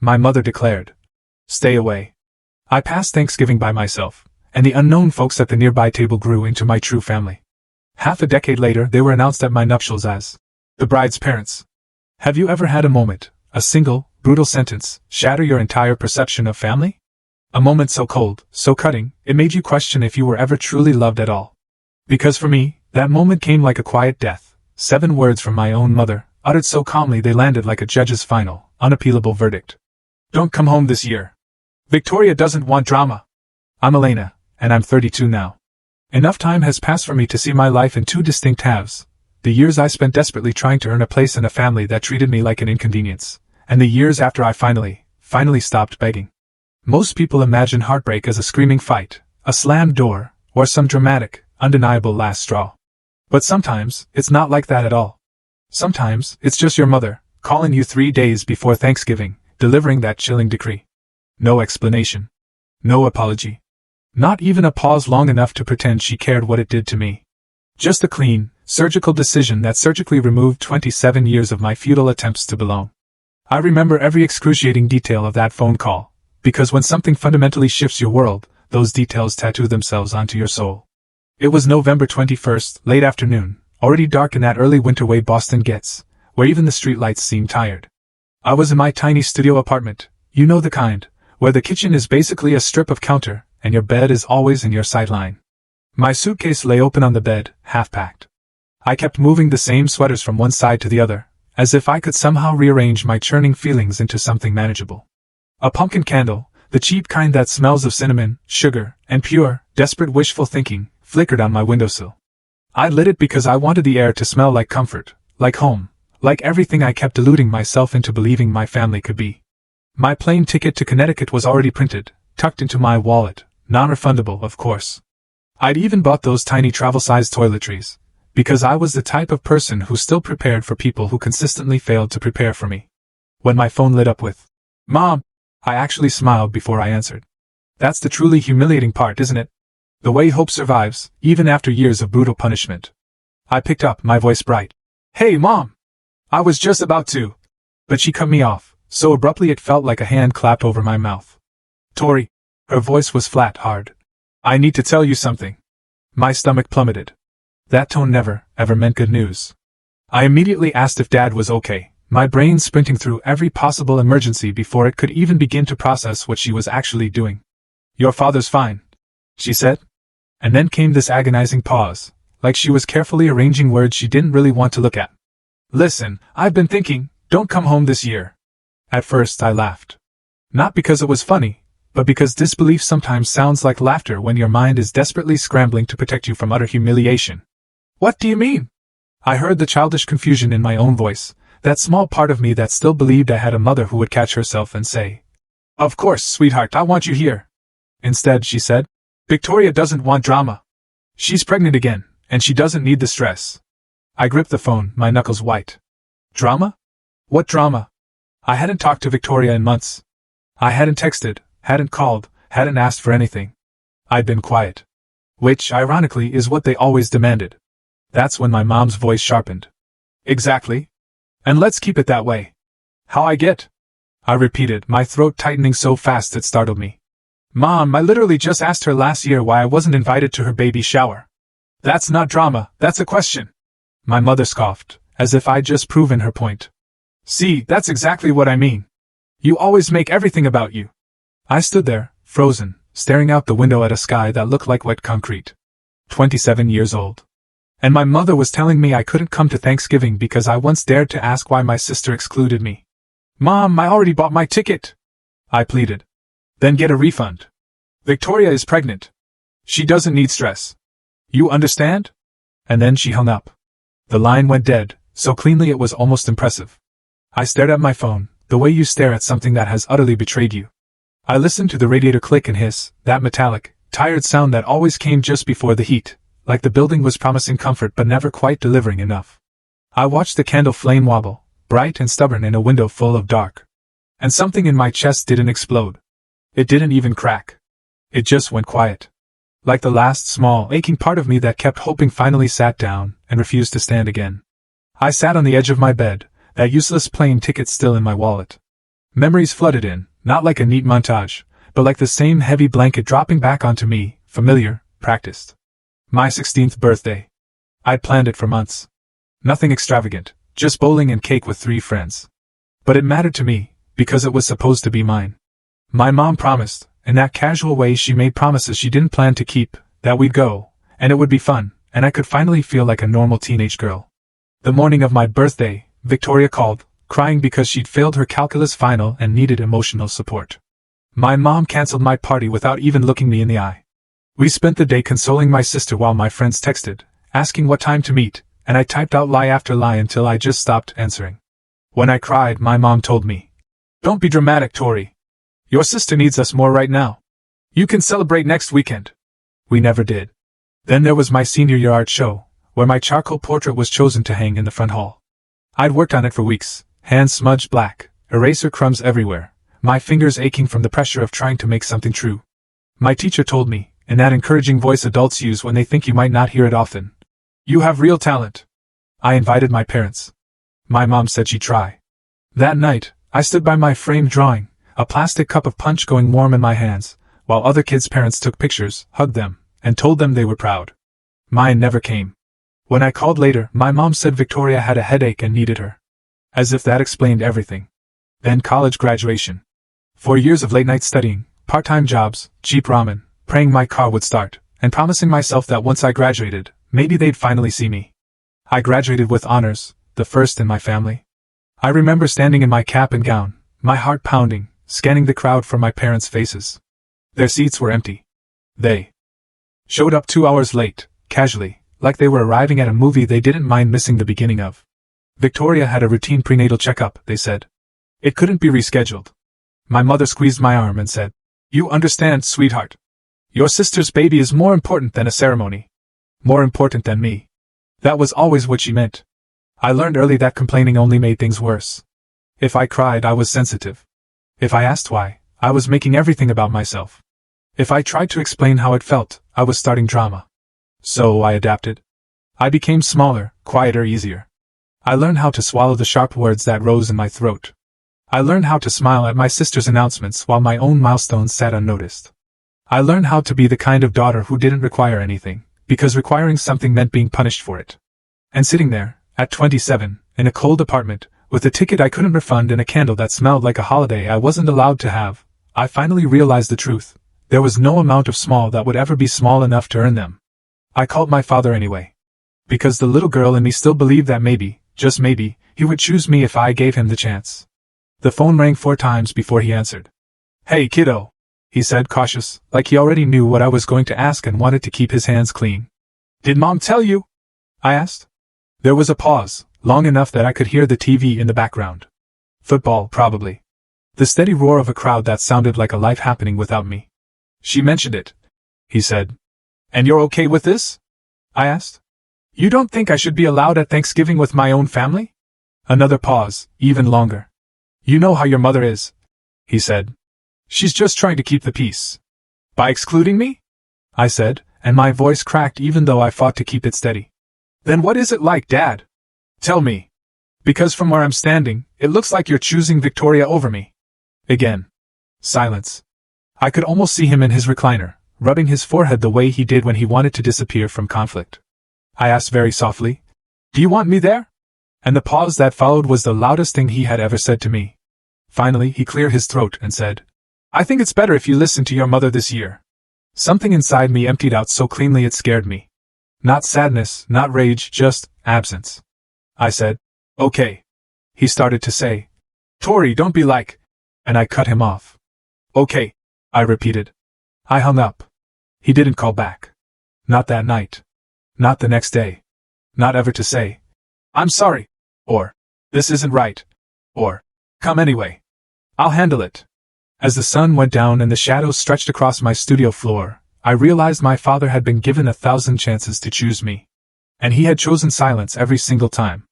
my mother declared. Stay away. I passed Thanksgiving by myself, and the unknown folks at the nearby table grew into my true family. Half a decade later, they were announced at my nuptials as the bride's parents. Have you ever had a moment, a single, brutal sentence, shatter your entire perception of family? A moment so cold, so cutting, it made you question if you were ever truly loved at all. Because for me, that moment came like a quiet death. 7 words from my own mother, uttered so calmly they landed like a judge's final, unappealable verdict. Don't come home this year. Victoria doesn't want drama. I'm Elena, and I'm 32 now. Enough time has passed for me to see my life in 2 distinct halves. The years I spent desperately trying to earn a place in a family that treated me like an inconvenience, and the years after I finally stopped begging. Most people imagine heartbreak as a screaming fight, a slammed door, or some dramatic, undeniable last straw. But sometimes, it's not like that at all. Sometimes, it's just your mother, calling you 3 days before Thanksgiving, delivering that chilling decree. No explanation. No apology. Not even a pause long enough to pretend she cared what it did to me. Just a clean, surgical decision that surgically removed 27 years of my futile attempts to belong. I remember every excruciating detail of that phone call, because when something fundamentally shifts your world, those details tattoo themselves onto your soul. It was November 21st, late afternoon, already dark in that early winter way Boston gets, where even the streetlights seem tired. I was in my tiny studio apartment, you know the kind, where the kitchen is basically a strip of counter, and your bed is always in your sideline. My suitcase lay open on the bed, half-packed. I kept moving the same sweaters from one side to the other, as if I could somehow rearrange my churning feelings into something manageable. A pumpkin candle, the cheap kind that smells of cinnamon, sugar, and pure, desperate wishful thinking, flickered on my windowsill. I lit it because I wanted the air to smell like comfort, like home, like everything I kept deluding myself into believing my family could be. My plane ticket to Connecticut was already printed, tucked into my wallet, non-refundable, of course. I'd even bought those tiny travel-sized toiletries, because I was the type of person who still prepared for people who consistently failed to prepare for me. When my phone lit up with, "Mom," I actually smiled before I answered. That's the truly humiliating part, isn't it? The way hope survives, even after years of brutal punishment. I picked up, my voice bright. "Hey, Mom! I was just about to..." But she cut me off, so abruptly it felt like a hand clapped over my mouth. "Tori." Her voice was flat, hard. "I need to tell you something." My stomach plummeted. That tone never, ever meant good news. I immediately asked if Dad was okay, my brain sprinting through every possible emergency before it could even begin to process what she was actually doing. "Your father's fine," she said. And then came this agonizing pause, like she was carefully arranging words she didn't really want to look at. "Listen, I've been thinking, don't come home this year." At first I laughed. Not because it was funny, but because disbelief sometimes sounds like laughter when your mind is desperately scrambling to protect you from utter humiliation. "What do you mean?" I heard the childish confusion in my own voice, that small part of me that still believed I had a mother who would catch herself and say, "Of course, sweetheart, I want you here." Instead, she said, "Victoria doesn't want drama. She's pregnant again, and she doesn't need the stress." I gripped the phone, my knuckles white. Drama? What drama? I hadn't talked to Victoria in months. I hadn't texted, hadn't called, hadn't asked for anything. I'd been quiet. Which, ironically, is what they always demanded. That's when my mom's voice sharpened. "Exactly. And let's keep it that way." "How I get?" I repeated, my throat tightening so fast it startled me. "Mom, I literally just asked her last year why I wasn't invited to her baby shower." "That's not drama, that's a question." My mother scoffed, as if I'd just proven her point. "See, that's exactly what I mean. You always make everything about you." I stood there, frozen, staring out the window at a sky that looked like wet concrete. 27 years old. And my mother was telling me I couldn't come to Thanksgiving because I once dared to ask why my sister excluded me. "Mom, I already bought my ticket," I pleaded. "Then get a refund. Victoria is pregnant. She doesn't need stress. You understand?" And then she hung up. The line went dead, so cleanly it was almost impressive. I stared at my phone, the way you stare at something that has utterly betrayed you. I listened to the radiator click and hiss, that metallic, tired sound that always came just before the heat, like the building was promising comfort but never quite delivering enough. I watched the candle flame wobble, bright and stubborn in a window full of dark. And something in my chest didn't explode. It didn't even crack. It just went quiet. Like the last small, aching part of me that kept hoping finally sat down and refused to stand again. I sat on the edge of my bed, that useless plane ticket still in my wallet. Memories flooded in, not like a neat montage, but like the same heavy blanket dropping back onto me, familiar, practiced. My 16th birthday. I'd planned it for months. Nothing extravagant, just bowling and cake with 3 friends. But it mattered to me, because it was supposed to be mine. My mom promised, in that casual way she made promises she didn't plan to keep, that we'd go, and it would be fun, and I could finally feel like a normal teenage girl. The morning of my birthday, Victoria called, crying because she'd failed her calculus final and needed emotional support. My mom canceled my party without even looking me in the eye. We spent the day consoling my sister while my friends texted, asking what time to meet, and I typed out lie after lie until I just stopped answering. When I cried, my mom told me, "Don't be dramatic, Tori. Your sister needs us more right now. You can celebrate next weekend." We never did. Then there was my senior year art show, where my charcoal portrait was chosen to hang in the front hall. I'd worked on it for weeks, hands smudged black, eraser crumbs everywhere, my fingers aching from the pressure of trying to make something true. My teacher told me, in that encouraging voice adults use when they think you might not hear it often, "You have real talent." I invited my parents. My mom said she'd try. That night, I stood by my framed drawing, a plastic cup of punch going warm in my hands, while other kids' parents took pictures, hugged them, and told them they were proud. Mine never came. When I called later, my mom said Victoria had a headache and needed her. As if that explained everything. Then college graduation. 4 years of late-night studying, part-time jobs, cheap ramen, praying my car would start, and promising myself that once I graduated, maybe they'd finally see me. I graduated with honors, the first in my family. I remember standing in my cap and gown, my heart pounding, scanning the crowd for my parents' faces. Their seats were empty. They showed up 2 hours late, casually, like they were arriving at a movie they didn't mind missing the beginning of. Victoria had a routine prenatal checkup, they said. It couldn't be rescheduled. My mother squeezed my arm and said, "You understand, sweetheart. Your sister's baby is more important than a ceremony. More important than me." That was always what she meant. I learned early that complaining only made things worse. If I cried, I was sensitive. If I asked why, I was making everything about myself. If I tried to explain how it felt, I was starting drama. So I adapted. I became smaller, quieter, easier. I learned how to swallow the sharp words that rose in my throat. I learned how to smile at my sister's announcements while my own milestones sat unnoticed. I learned how to be the kind of daughter who didn't require anything, because requiring something meant being punished for it. And sitting there, at 27, in a cold apartment, with a ticket I couldn't refund and a candle that smelled like a holiday I wasn't allowed to have, I finally realized the truth. There was no amount of small that would ever be small enough to earn them. I called my father anyway. Because the little girl in me still believed that maybe, just maybe, he would choose me if I gave him the chance. The phone rang 4 times before he answered. "Hey, kiddo," he said, cautious, like he already knew what I was going to ask and wanted to keep his hands clean. "Did Mom tell you?" I asked. There was a pause, long enough that I could hear the TV in the background. Football, probably. The steady roar of a crowd that sounded like a life happening without me. "She mentioned it," he said. "And you're okay with this?" I asked. "You don't think I should be allowed at Thanksgiving with my own family?" Another pause, even longer. "You know how your mother is," he said. "She's just trying to keep the peace." "By excluding me?" I said, and my voice cracked even though I fought to keep it steady. "Then what is it like, Dad? Tell me. Because from where I'm standing, it looks like you're choosing Victoria over me." Again. Silence. I could almost see him in his recliner, rubbing his forehead the way he did when he wanted to disappear from conflict. I asked very softly, "Do you want me there?" And the pause that followed was the loudest thing he had ever said to me. Finally, he cleared his throat and said, "I think it's better if you listen to your mother this year." Something inside me emptied out so cleanly it scared me. Not sadness, not rage, just absence. I said, "Okay." He started to say, "Tori, don't be like," and I cut him off. "Okay," I repeated. I hung up. He didn't call back. Not that night. Not the next day. Not ever to say, "I'm sorry," or, "This isn't right," or, "Come anyway. I'll handle it." As the sun went down and the shadows stretched across my studio floor, I realized my father had been given 1,000 chances to choose me. And he had chosen silence every single time.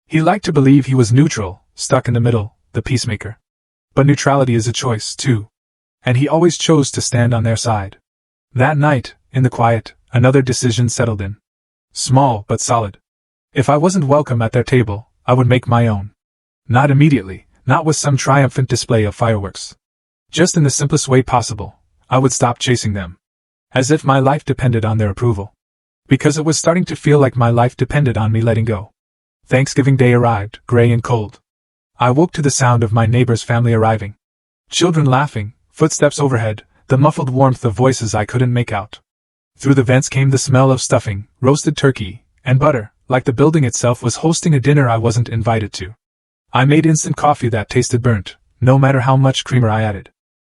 He liked to believe he was neutral, stuck in the middle, the peacemaker. But neutrality is a choice, too. And he always chose to stand on their side. That night, in the quiet, another decision settled in. Small, but solid. If I wasn't welcome at their table, I would make my own. Not immediately, not with some triumphant display of fireworks. Just in the simplest way possible, I would stop chasing them. As if my life depended on their approval. Because it was starting to feel like my life depended on me letting go. Thanksgiving Day arrived, gray and cold. I woke to the sound of my neighbor's family arriving. Children laughing, footsteps overhead, the muffled warmth of voices I couldn't make out. Through the vents came the smell of stuffing, roasted turkey, and butter, like the building itself was hosting a dinner I wasn't invited to. I made instant coffee that tasted burnt, no matter how much creamer I added.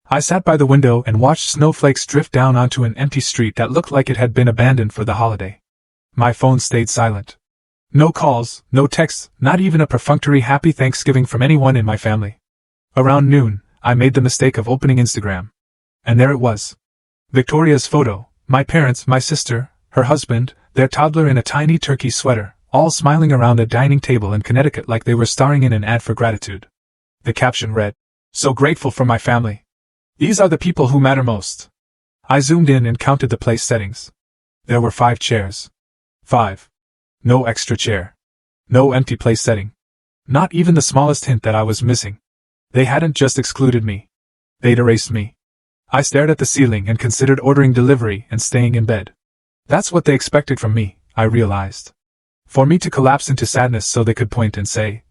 I sat by the window and watched snowflakes drift down onto an empty street that looked like it had been abandoned for the holiday. My phone stayed silent. No calls, no texts, not even a perfunctory happy Thanksgiving from anyone in my family. Around noon, I made the mistake of opening Instagram. And there it was. Victoria's photo, my parents, my sister, her husband, their toddler in a tiny turkey sweater, all smiling around a dining table in Connecticut like they were starring in an ad for gratitude. The caption read, "So grateful for my family. These are the people who matter most." I zoomed in and counted the place settings. There were 5 chairs. 5. No extra chair. No empty place setting. Not even the smallest hint that I was missing. They hadn't just excluded me. They'd erased me. I stared at the ceiling and considered ordering delivery and staying in bed. That's what they expected from me, I realized. For me to collapse into sadness so they could point and say,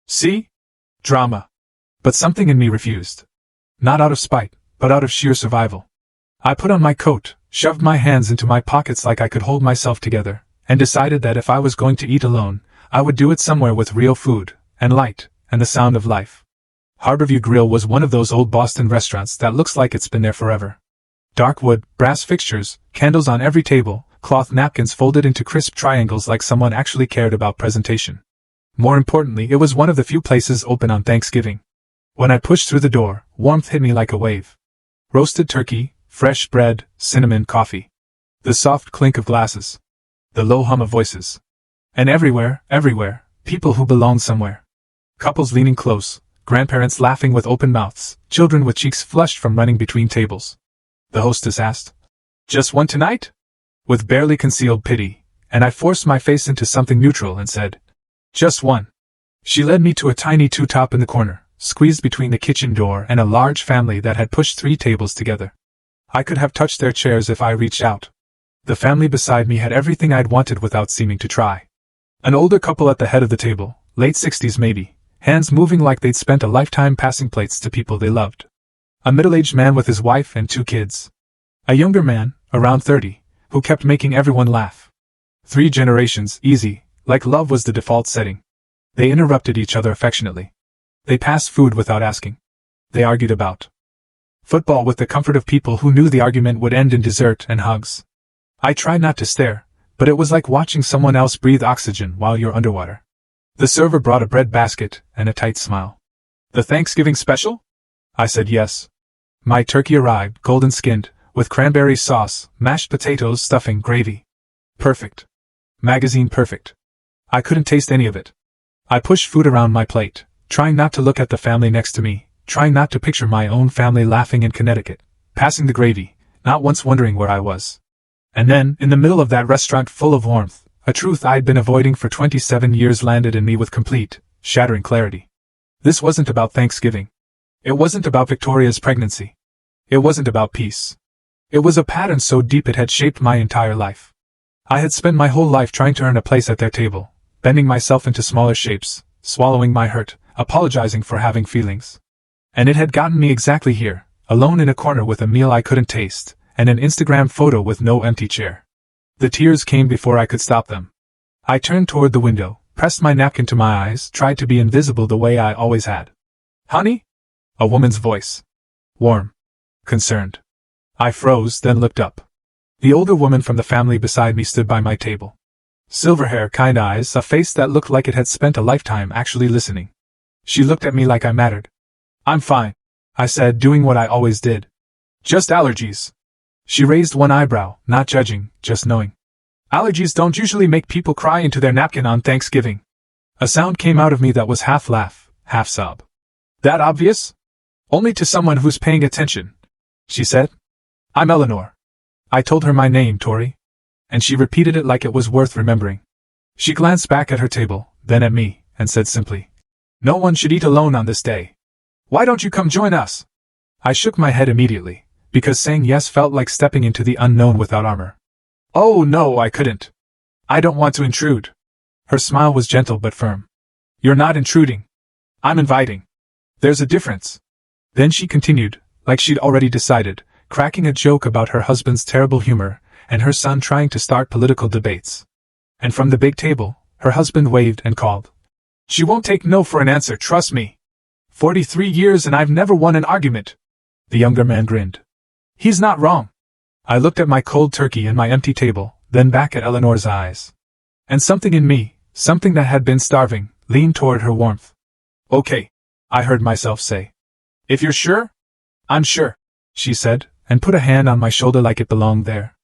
"See? Drama." But something in me refused. Not out of spite, but out of sheer survival. I put on my coat, shoved my hands into my pockets like I could hold myself together, and decided that if I was going to eat alone, I would do it somewhere with real food, and light, and the sound of life. Harborview Grill was one of those old Boston restaurants that looks like it's been there forever. Dark wood, brass fixtures, candles on every table, cloth napkins folded into crisp triangles like someone actually cared about presentation. More importantly, it was one of the few places open on Thanksgiving. When I pushed through the door, warmth hit me like a wave. Roasted turkey, fresh bread, cinnamon coffee. The soft clink of glasses. The low hum of voices. And everywhere, people who belonged somewhere. Couples leaning close, grandparents laughing with open mouths, children with cheeks flushed from running between tables. The hostess asked, "Just one tonight?" With barely concealed pity, and I forced my face into something neutral and said, "Just one." She led me to a tiny two-top in the corner, squeezed between the kitchen door and a large family that had pushed 3 tables together. I could have touched their chairs if I reached out. The family beside me had everything I'd wanted without seeming to try. An older couple at the head of the table, late 60s maybe, hands moving like they'd spent a lifetime passing plates to people they loved. A middle-aged man with his wife and 2 kids. A younger man, around 30, who kept making everyone laugh. 3 generations, easy, like love was the default setting. They interrupted each other affectionately. They passed food without asking. They argued about football with the comfort of people who knew the argument would end in dessert and hugs. I tried not to stare, but it was like watching someone else breathe oxygen while you're underwater. The server brought a bread basket and a tight smile. "The Thanksgiving special?" I said yes. My turkey arrived, golden-skinned, with cranberry sauce, mashed potatoes, stuffing, gravy. Perfect. Magazine perfect. I couldn't taste any of it. I pushed food around my plate, trying not to look at the family next to me, trying not to picture my own family laughing in Connecticut, passing the gravy, not once wondering where I was. And then, in the middle of that restaurant full of warmth, a truth I'd been avoiding for 27 years landed in me with complete, shattering clarity. This wasn't about Thanksgiving. It wasn't about Victoria's pregnancy. It wasn't about peace. It was a pattern so deep it had shaped my entire life. I had spent my whole life trying to earn a place at their table, bending myself into smaller shapes, swallowing my hurt, apologizing for having feelings. And it had gotten me exactly here, alone in a corner with a meal I couldn't taste, and an Instagram photo with no empty chair. The tears came before I could stop them. I turned toward the window, pressed my napkin to my eyes, tried to be invisible the way I always had. "Honey?" A woman's voice. Warm. Concerned. I froze, then looked up. The older woman from the family beside me stood by my table. Silver hair, kind eyes, a face that looked like it had spent a lifetime actually listening. She looked at me like I mattered. "I'm fine," I said, doing what I always did. "Just allergies." She raised one eyebrow, not judging, just knowing. "Allergies don't usually make people cry into their napkin on Thanksgiving." A sound came out of me that was half laugh, half sob. "That obvious?" "Only to someone who's paying attention," she said. "I'm Eleanor." I told her my name, Tori. And she repeated it like it was worth remembering. She glanced back at her table, then at me, and said simply, No one should eat alone on this day. Why don't you come join us? I shook my head immediately, because saying yes felt like stepping into the unknown without armor. Oh no, I couldn't. I don't want to intrude. Her smile was gentle but firm. You're not intruding. I'm inviting. There's a difference. Then she continued, like she'd already decided, cracking a joke about her husband's terrible humor and her son trying to start political debates. And from the big table, her husband waved and called. She won't take no for an answer, trust me. 43 years and I've never won an argument. The younger man grinned. He's not wrong. I looked at my cold turkey and my empty table, then back at Eleanor's eyes. And something in me, something that had been starving, leaned toward her warmth. Okay, I heard myself say. If you're sure? I'm sure, she said, and put a hand on my shoulder like it belonged there.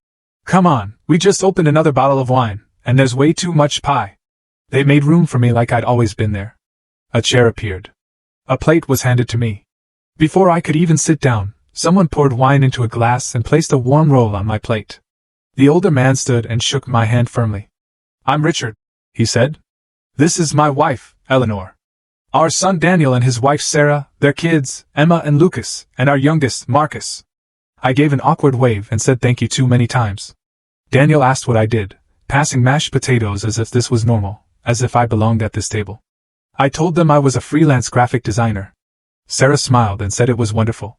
Come on, we just opened another bottle of wine, and there's way too much pie. They made room for me like I'd always been there. A chair appeared. A plate was handed to me. Before I could even sit down, someone poured wine into a glass and placed a warm roll on my plate. The older man stood and shook my hand firmly. I'm Richard, he said. This is my wife, Eleanor. Our son Daniel and his wife Sarah, their kids, Emma and Lucas, and our youngest, Marcus. I gave an awkward wave and said thank you too many times. Daniel asked what I did, passing mashed potatoes as if this was normal, as if I belonged at this table. I told them I was a freelance graphic designer. Sarah smiled and said it was wonderful.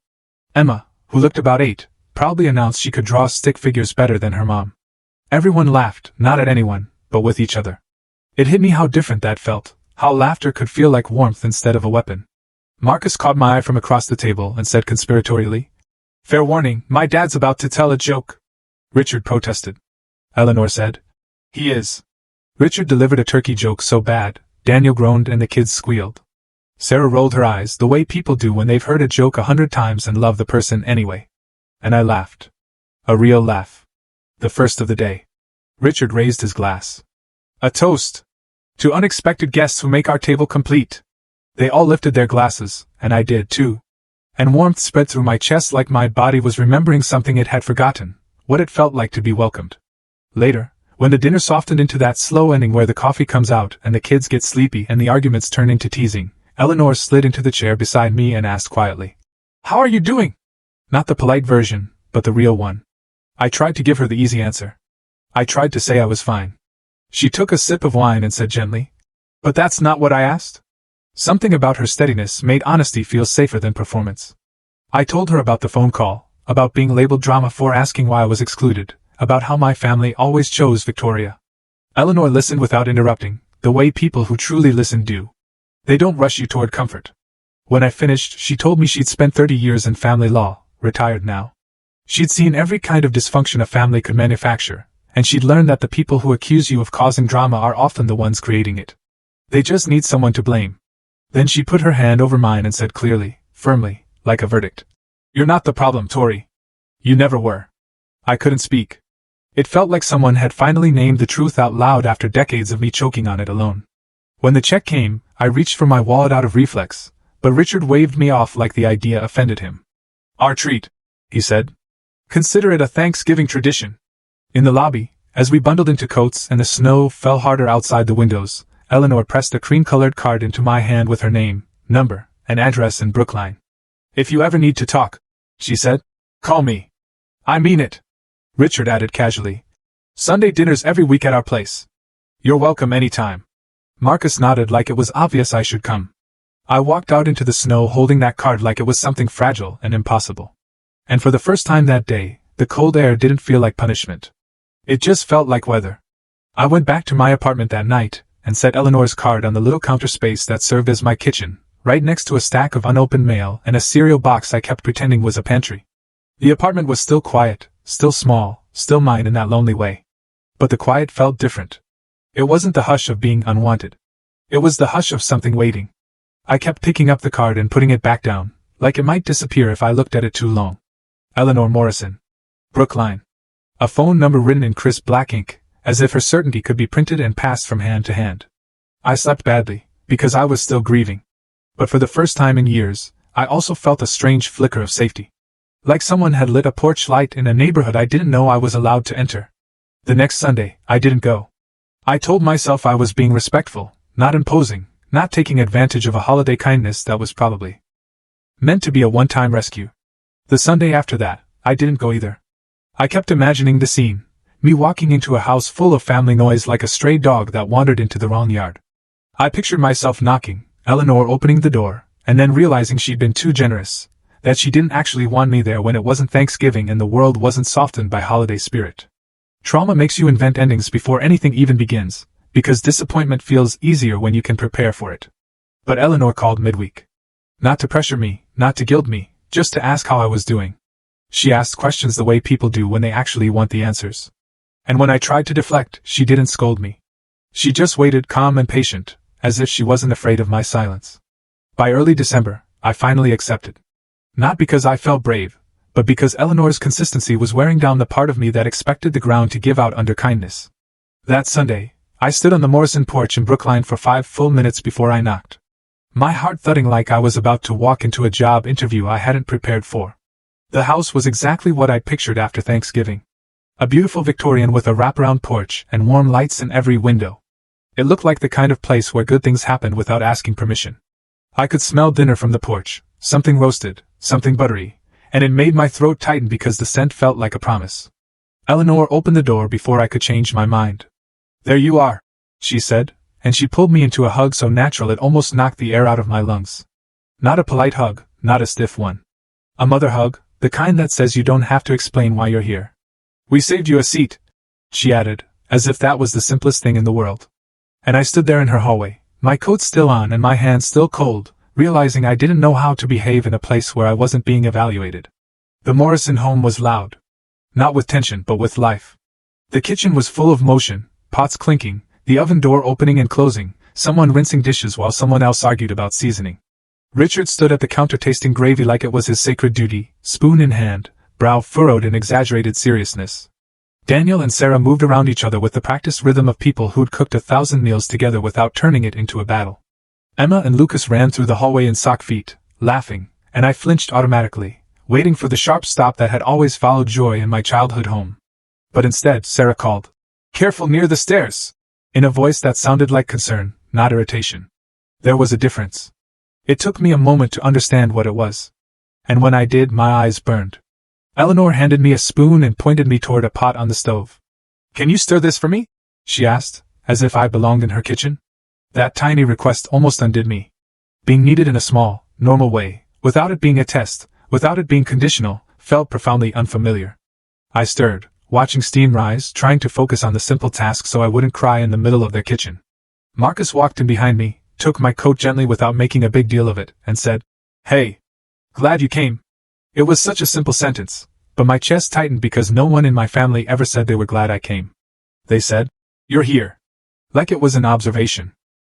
Emma, who looked about 8, proudly announced she could draw stick figures better than her mom. Everyone laughed, not at anyone, but with each other. It hit me how different that felt, how laughter could feel like warmth instead of a weapon. Marcus caught my eye from across the table and said conspiratorially, Fair warning, my dad's about to tell a joke. Richard protested. Eleanor said, He is. Richard delivered a turkey joke so bad, Daniel groaned and the kids squealed. Sarah rolled her eyes the way people do when they've heard a joke 100 times and love the person anyway. And I laughed. A real laugh. The first of the day. Richard raised his glass. A toast. To unexpected guests who make our table complete. They all lifted their glasses, and I did too. And warmth spread through my chest like my body was remembering something it had forgotten, what it felt like to be welcomed. Later, when the dinner softened into that slow ending where the coffee comes out and the kids get sleepy and the arguments turn into teasing, Eleanor slid into the chair beside me and asked quietly, How are you doing? Not the polite version, but the real one. I tried to give her the easy answer. I tried to say I was fine. She took a sip of wine and said gently, But that's not what I asked. Something about her steadiness made honesty feel safer than performance. I told her about the phone call, about being labeled drama for asking why I was excluded, about how my family always chose Victoria. Eleanor listened without interrupting, the way people who truly listen do. They don't rush you toward comfort. When I finished, she told me she'd spent 30 years in family law, retired now. She'd seen every kind of dysfunction a family could manufacture, and she'd learned that the people who accuse you of causing drama are often the ones creating it. They just need someone to blame. Then she put her hand over mine and said clearly, firmly, like a verdict. You're not the problem, Tori. You never were. I couldn't speak. It felt like someone had finally named the truth out loud after decades of me choking on it alone. When the check came, I reached for my wallet out of reflex, but Richard waved me off like the idea offended him. Our treat, he said. Consider it a Thanksgiving tradition. In the lobby, as we bundled into coats and the snow fell harder outside the windows, Eleanor pressed a cream-colored card into my hand with her name, number, and address in Brookline. If you ever need to talk, she said, call me. I mean it. Richard added casually. Sunday dinners every week at our place. You're welcome anytime. Marcus nodded like it was obvious I should come. I walked out into the snow holding that card like it was something fragile and impossible. And for the first time that day, the cold air didn't feel like punishment. It just felt like weather. I went back to my apartment that night, and set Eleanor's card on the little counter space that served as my kitchen, right next to a stack of unopened mail and a cereal box I kept pretending was a pantry. The apartment was still quiet, still small, still mine in that lonely way. But the quiet felt different. It wasn't the hush of being unwanted. It was the hush of something waiting. I kept picking up the card and putting it back down, like it might disappear if I looked at it too long. Eleanor Morrison. Brookline. A phone number written in crisp black ink, as if her certainty could be printed and passed from hand to hand. I slept badly, because I was still grieving. But for the first time in years, I also felt a strange flicker of safety. Like someone had lit a porch light in a neighborhood I didn't know I was allowed to enter. The next Sunday, I didn't go. I told myself I was being respectful, not imposing, not taking advantage of a holiday kindness that was probably meant to be a one-time rescue. The Sunday after that, I didn't go either. I kept imagining the scene, me walking into a house full of family noise like a stray dog that wandered into the wrong yard. I pictured myself knocking, Eleanor opening the door, and then realizing she'd been too generous, that she didn't actually want me there when it wasn't Thanksgiving and the world wasn't softened by holiday spirit. Trauma makes you invent endings before anything even begins, because disappointment feels easier when you can prepare for it. But Eleanor called midweek. Not to pressure me, not to guilt me, just to ask how I was doing. She asked questions the way people do when they actually want the answers. And when I tried to deflect, she didn't scold me. She just waited, calm and patient, as if she wasn't afraid of my silence. By early December, I finally accepted. Not because I felt brave, but because Eleanor's consistency was wearing down the part of me that expected the ground to give out under kindness. That Sunday, I stood on the Morrison porch in Brookline for 5 full minutes before I knocked. My heart thudding like I was about to walk into a job interview I hadn't prepared for. The house was exactly what I'd pictured after Thanksgiving. A beautiful Victorian with a wraparound porch and warm lights in every window. It looked like the kind of place where good things happened without asking permission. I could smell dinner from the porch, something roasted, something buttery, and it made my throat tighten because the scent felt like a promise. Eleanor opened the door before I could change my mind. "There you are," she said, and she pulled me into a hug so natural it almost knocked the air out of my lungs. Not a polite hug, not a stiff one. A mother hug, the kind that says you don't have to explain why you're here. "We saved you a seat," she added, as if that was the simplest thing in the world. And I stood there in her hallway, my coat still on and my hands still cold, realizing I didn't know how to behave in a place where I wasn't being evaluated. The Morrison home was loud. Not with tension, but with life. The kitchen was full of motion, pots clinking, the oven door opening and closing, someone rinsing dishes while someone else argued about seasoning. Richard stood at the counter tasting gravy like it was his sacred duty, spoon in hand, brow furrowed in exaggerated seriousness. Daniel and Sarah moved around each other with the practiced rhythm of people who'd cooked 1,000 meals together without turning it into a battle. Emma and Lucas ran through the hallway in sock feet, laughing, and I flinched automatically, waiting for the sharp stop that had always followed joy in my childhood home. But instead, Sarah called, "Careful near the stairs," in a voice that sounded like concern, not irritation. There was a difference. It took me a moment to understand what it was. And when I did, my eyes burned. Eleanor handed me a spoon and pointed me toward a pot on the stove. "Can you stir this for me?" she asked, as if I belonged in her kitchen. That tiny request almost undid me. Being needed in a small, normal way, without it being a test, without it being conditional, felt profoundly unfamiliar. I stirred, watching steam rise, trying to focus on the simple task so I wouldn't cry in the middle of their kitchen. Marcus walked in behind me, took my coat gently without making a big deal of it, and said, "Hey. Glad you came." It was such a simple sentence, but my chest tightened because no one in my family ever said they were glad I came. They said, "You're here." Like it was an observation.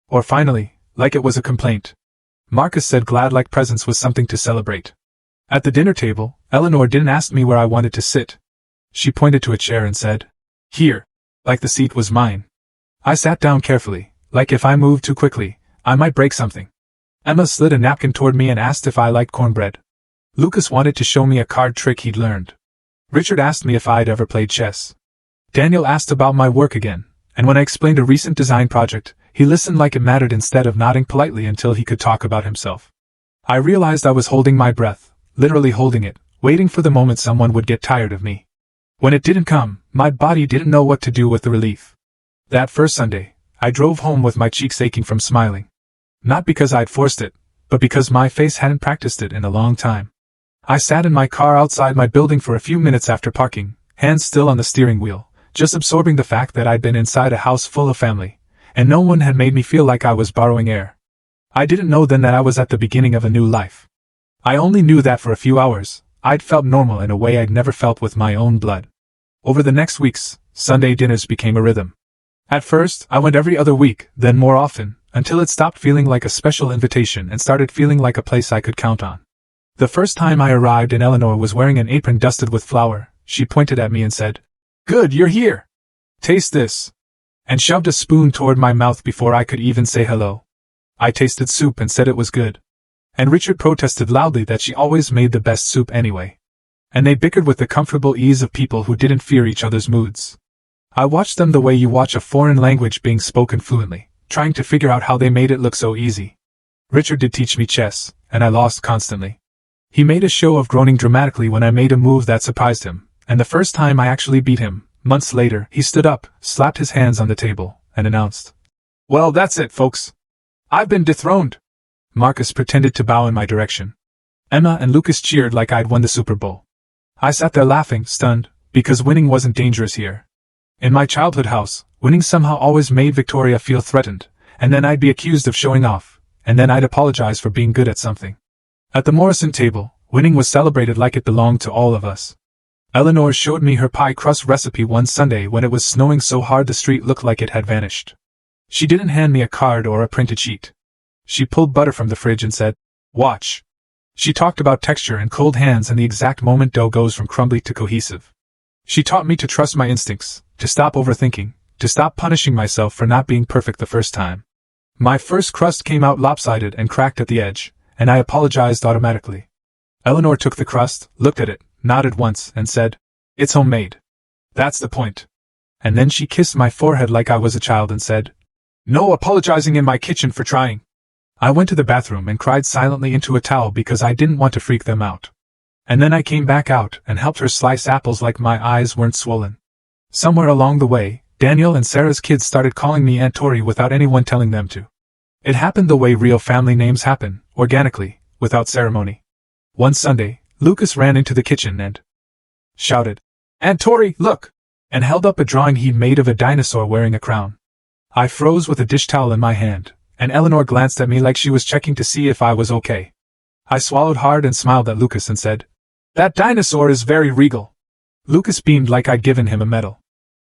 Or finally, like it was a complaint. Marcus said glad like presence was something to celebrate. At the dinner table, Eleanor didn't ask me where I wanted to sit. She pointed to a chair and said, "Here," like the seat was mine. I sat down carefully, like if I moved too quickly, I might break something. Emma slid a napkin toward me and asked if I liked cornbread. Lucas wanted to show me a card trick he'd learned. Richard asked me if I'd ever played chess. Daniel asked about my work again, and when I explained a recent design project, he listened like it mattered instead of nodding politely until he could talk about himself. I realized I was holding my breath, literally holding it, waiting for the moment someone would get tired of me. When it didn't come, my body didn't know what to do with the relief. That first Sunday, I drove home with my cheeks aching from smiling. Not because I'd forced it, but because my face hadn't practiced it in a long time. I sat in my car outside my building for a few minutes after parking, hands still on the steering wheel, just absorbing the fact that I'd been inside a house full of family, and no one had made me feel like I was borrowing air. I didn't know then that I was at the beginning of a new life. I only knew that for a few hours, I'd felt normal in a way I'd never felt with my own blood. Over the next weeks, Sunday dinners became a rhythm. At first, I went every other week, then more often, until it stopped feeling like a special invitation and started feeling like a place I could count on. The first time I arrived and Eleanor was wearing an apron dusted with flour, she pointed at me and said, "Good, you're here. Taste this," and shoved a spoon toward my mouth before I could even say hello. I tasted soup and said it was good. And Richard protested loudly that she always made the best soup anyway. And they bickered with the comfortable ease of people who didn't fear each other's moods. I watched them the way you watch a foreign language being spoken fluently, trying to figure out how they made it look so easy. Richard did teach me chess, and I lost constantly. He made a show of groaning dramatically when I made a move that surprised him, and the first time I actually beat him, months later, he stood up, slapped his hands on the table, and announced, "Well, that's it, folks. I've been dethroned." Marcus pretended to bow in my direction. Emma and Lucas cheered like I'd won the Super Bowl. I sat there laughing, stunned, because winning wasn't dangerous here. In my childhood house, winning somehow always made Victoria feel threatened, and then I'd be accused of showing off, and then I'd apologize for being good at something. At the Morrison table, winning was celebrated like it belonged to all of us. Eleanor showed me her pie crust recipe one Sunday when it was snowing so hard the street looked like it had vanished. She didn't hand me a card or a printed sheet. She pulled butter from the fridge and said, "Watch." She talked about texture and cold hands and the exact moment dough goes from crumbly to cohesive. She taught me to trust my instincts, to stop overthinking, to stop punishing myself for not being perfect the first time. My first crust came out lopsided and cracked at the edge, and I apologized automatically. Eleanor took the crust, looked at it, nodded once, and said, "It's homemade. That's the point." And then she kissed my forehead like I was a child and said, "No apologizing in my kitchen for trying." I went to the bathroom and cried silently into a towel because I didn't want to freak them out. And then I came back out and helped her slice apples like my eyes weren't swollen. Somewhere along the way, Daniel and Sarah's kids started calling me Aunt Tori without anyone telling them to. It happened the way real family names happen, organically, without ceremony. One Sunday, Lucas ran into the kitchen and shouted, "Aunt Tori, look!" and held up a drawing he'd made of a dinosaur wearing a crown. I froze with a dish towel in my hand, and Eleanor glanced at me like she was checking to see if I was okay. I swallowed hard and smiled at Lucas and said, "That dinosaur is very regal." Lucas beamed like I'd given him a medal.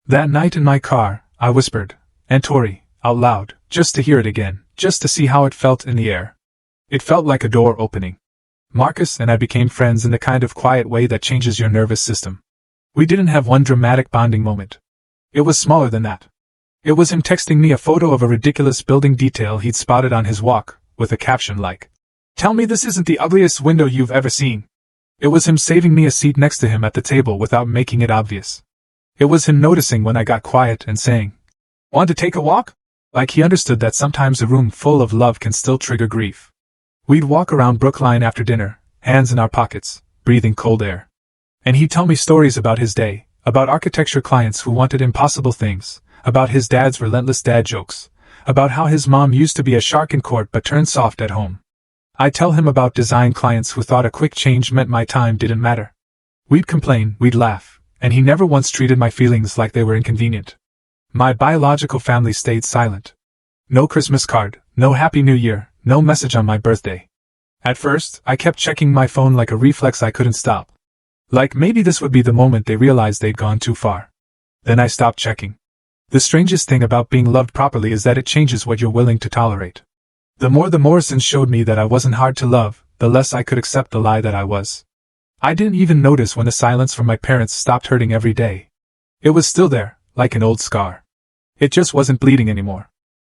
That night in my car, I whispered, "Aunt Tori," out loud, just to hear it again, just to see how it felt in the air. It felt like a door opening. Marcus and I became friends in the kind of quiet way that changes your nervous system. We didn't have one dramatic bonding moment. It was smaller than that. It was him texting me a photo of a ridiculous building detail he'd spotted on his walk, with a caption like, "Tell me this isn't the ugliest window you've ever seen." It was him saving me a seat next to him at the table without making it obvious. It was him noticing when I got quiet and saying, "Want to take a walk?" Like he understood that sometimes a room full of love can still trigger grief. We'd walk around Brookline after dinner, hands in our pockets, breathing cold air. And he'd tell me stories about his day, about architecture clients who wanted impossible things, about his dad's relentless dad jokes, about how his mom used to be a shark in court but turned soft at home. I'd tell him about design clients who thought a quick change meant my time didn't matter. We'd complain, we'd laugh, and he never once treated my feelings like they were inconvenient. My biological family stayed silent. No Christmas card, no Happy New Year, no message on my birthday. At first, I kept checking my phone like a reflex I couldn't stop. Like maybe this would be the moment they realized they'd gone too far. Then I stopped checking. The strangest thing about being loved properly is that it changes what you're willing to tolerate. The more the Morrisons showed me that I wasn't hard to love, the less I could accept the lie that I was. I didn't even notice when the silence from my parents stopped hurting every day. It was still there, like an old scar. It just wasn't bleeding anymore.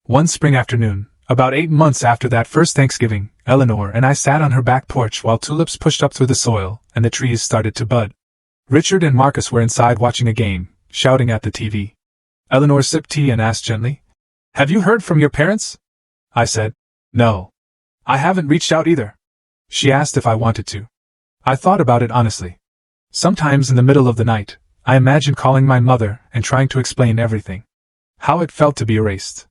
One spring afternoon, about 8 months after that first Thanksgiving, Eleanor and I sat on her back porch while tulips pushed up through the soil and the trees started to bud. Richard and Marcus were inside watching a game, shouting at the TV. Eleanor sipped tea and asked gently, "Have you heard from your parents?" I said, "No. I haven't reached out either." She asked if I wanted to. I thought about it honestly. Sometimes in the middle of the night, I imagined calling my mother and trying to explain everything. How it felt to be erased.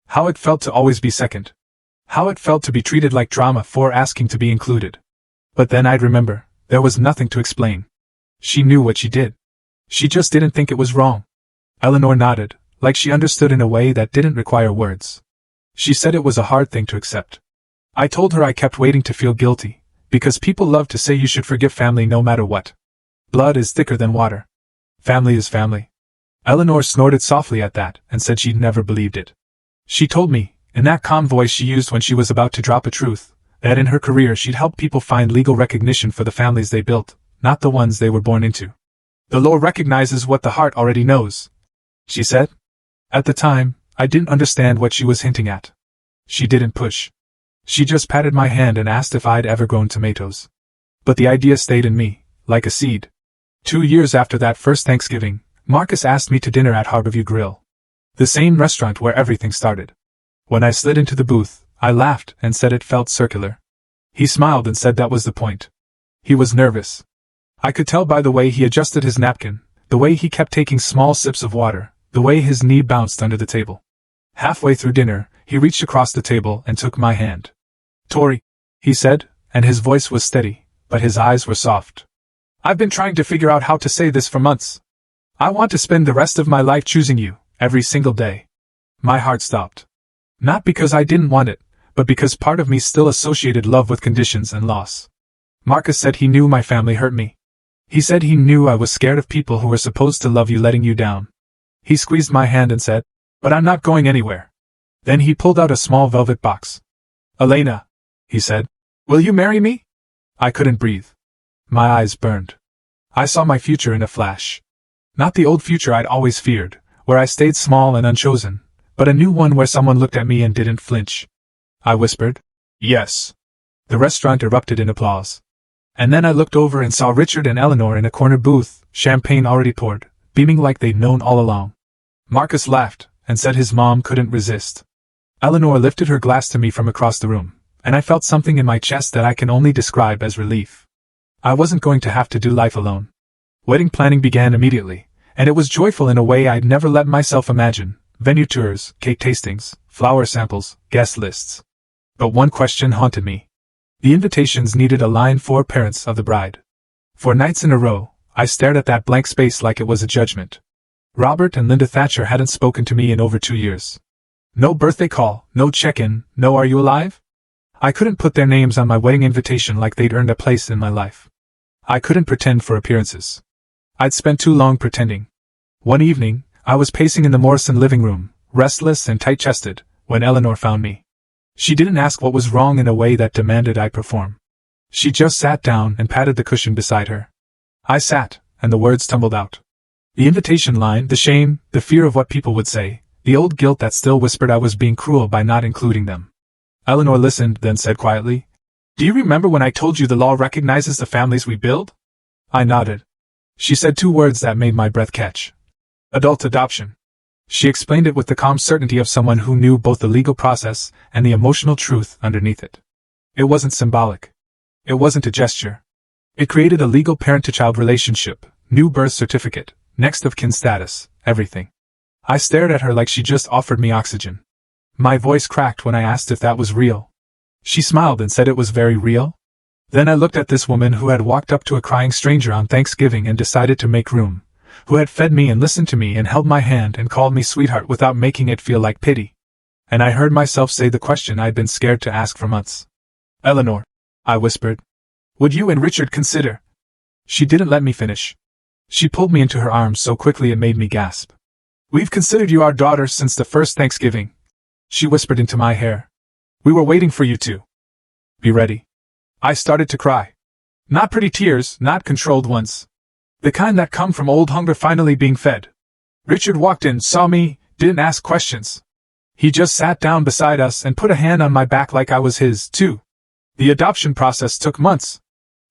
How it felt to always be second. How it felt to be treated like drama for asking to be included. But then I'd remember, there was nothing to explain. She knew what she did. She just didn't think it was wrong. Eleanor nodded, like she understood in a way that didn't require words. She said it was a hard thing to accept. I told her I kept waiting to feel guilty, because people love to say you should forgive family no matter what. Blood is thicker than water. Family is family. Eleanor snorted softly at that and said she'd never believed it. She told me, in that calm voice she used when she was about to drop a truth, that in her career she'd help people find legal recognition for the families they built, not the ones they were born into. "The law recognizes what the heart already knows," she said. At the time, I didn't understand what she was hinting at. She didn't push. She just patted my hand and asked if I'd ever grown tomatoes. But the idea stayed in me, like a seed. 2 years after that first Thanksgiving, Marcus asked me to dinner at Harborview Grill. The same restaurant where everything started. When I slid into the booth, I laughed and said it felt circular. He smiled and said that was the point. He was nervous. I could tell by the way he adjusted his napkin, the way he kept taking small sips of water, the way his knee bounced under the table. Halfway through dinner, he reached across the table and took my hand. "Tori," he said, and his voice was steady, but his eyes were soft. "I've been trying to figure out how to say this for months. I want to spend the rest of my life choosing you, every single day." My heart stopped. Not because I didn't want it, but because part of me still associated love with conditions and loss. Marcus said he knew my family hurt me. He said he knew I was scared of people who were supposed to love you letting you down. He squeezed my hand and said, "But I'm not going anywhere." Then he pulled out a small velvet box. "Elena," he said, "will you marry me?" I couldn't breathe. My eyes burned. I saw my future in a flash. Not the old future I'd always feared, where I stayed small and unchosen, but a new one where someone looked at me and didn't flinch. I whispered, "Yes." The restaurant erupted in applause. And then I looked over and saw Richard and Eleanor in a corner booth, champagne already poured, beaming like they'd known all along. Marcus laughed, and said his mom couldn't resist. Eleanor lifted her glass to me from across the room, and I felt something in my chest that I can only describe as relief. I wasn't going to have to do life alone. Wedding planning began immediately, and it was joyful in a way I'd never let myself imagine: venue tours, cake tastings, flower samples, guest lists. But one question haunted me. The invitations needed a line for parents of the bride. For nights in a row, I stared at that blank space like it was a judgment. Robert and Linda Thatcher hadn't spoken to me in over 2 years. No birthday call, no check-in, no "Are you alive?" I couldn't put their names on my wedding invitation like they'd earned a place in my life. I couldn't pretend for appearances. I'd spent too long pretending. One evening, I was pacing in the Morrison living room, restless and tight-chested, when Eleanor found me. She didn't ask what was wrong in a way that demanded I perform. She just sat down and patted the cushion beside her. I sat, and the words tumbled out. The invitation line, the shame, the fear of what people would say, the old guilt that still whispered I was being cruel by not including them. Eleanor listened, then said quietly, "Do you remember when I told you the law recognizes the families we build?" I nodded. She said 2 words that made my breath catch. "Adult adoption." She explained it with the calm certainty of someone who knew both the legal process and the emotional truth underneath it. It wasn't symbolic. It wasn't a gesture. It created a legal parent-to-child relationship, new birth certificate, next of kin status, everything. I stared at her like she just offered me oxygen. My voice cracked when I asked if that was real. She smiled and said it was very real. Then I looked at this woman who had walked up to a crying stranger on Thanksgiving and decided to make room, who had fed me and listened to me and held my hand and called me sweetheart without making it feel like pity. And I heard myself say the question I'd been scared to ask for months. "Eleanor," I whispered, "would you and Richard consider—" She didn't let me finish. She pulled me into her arms so quickly it made me gasp. "We've considered you our daughter since the first Thanksgiving," she whispered into my hair. "We were waiting for you to be ready." I started to cry. Not pretty tears, not controlled ones. The kind that come from old hunger finally being fed. Richard walked in, saw me, didn't ask questions. He just sat down beside us and put a hand on my back like I was his, too. The adoption process took months.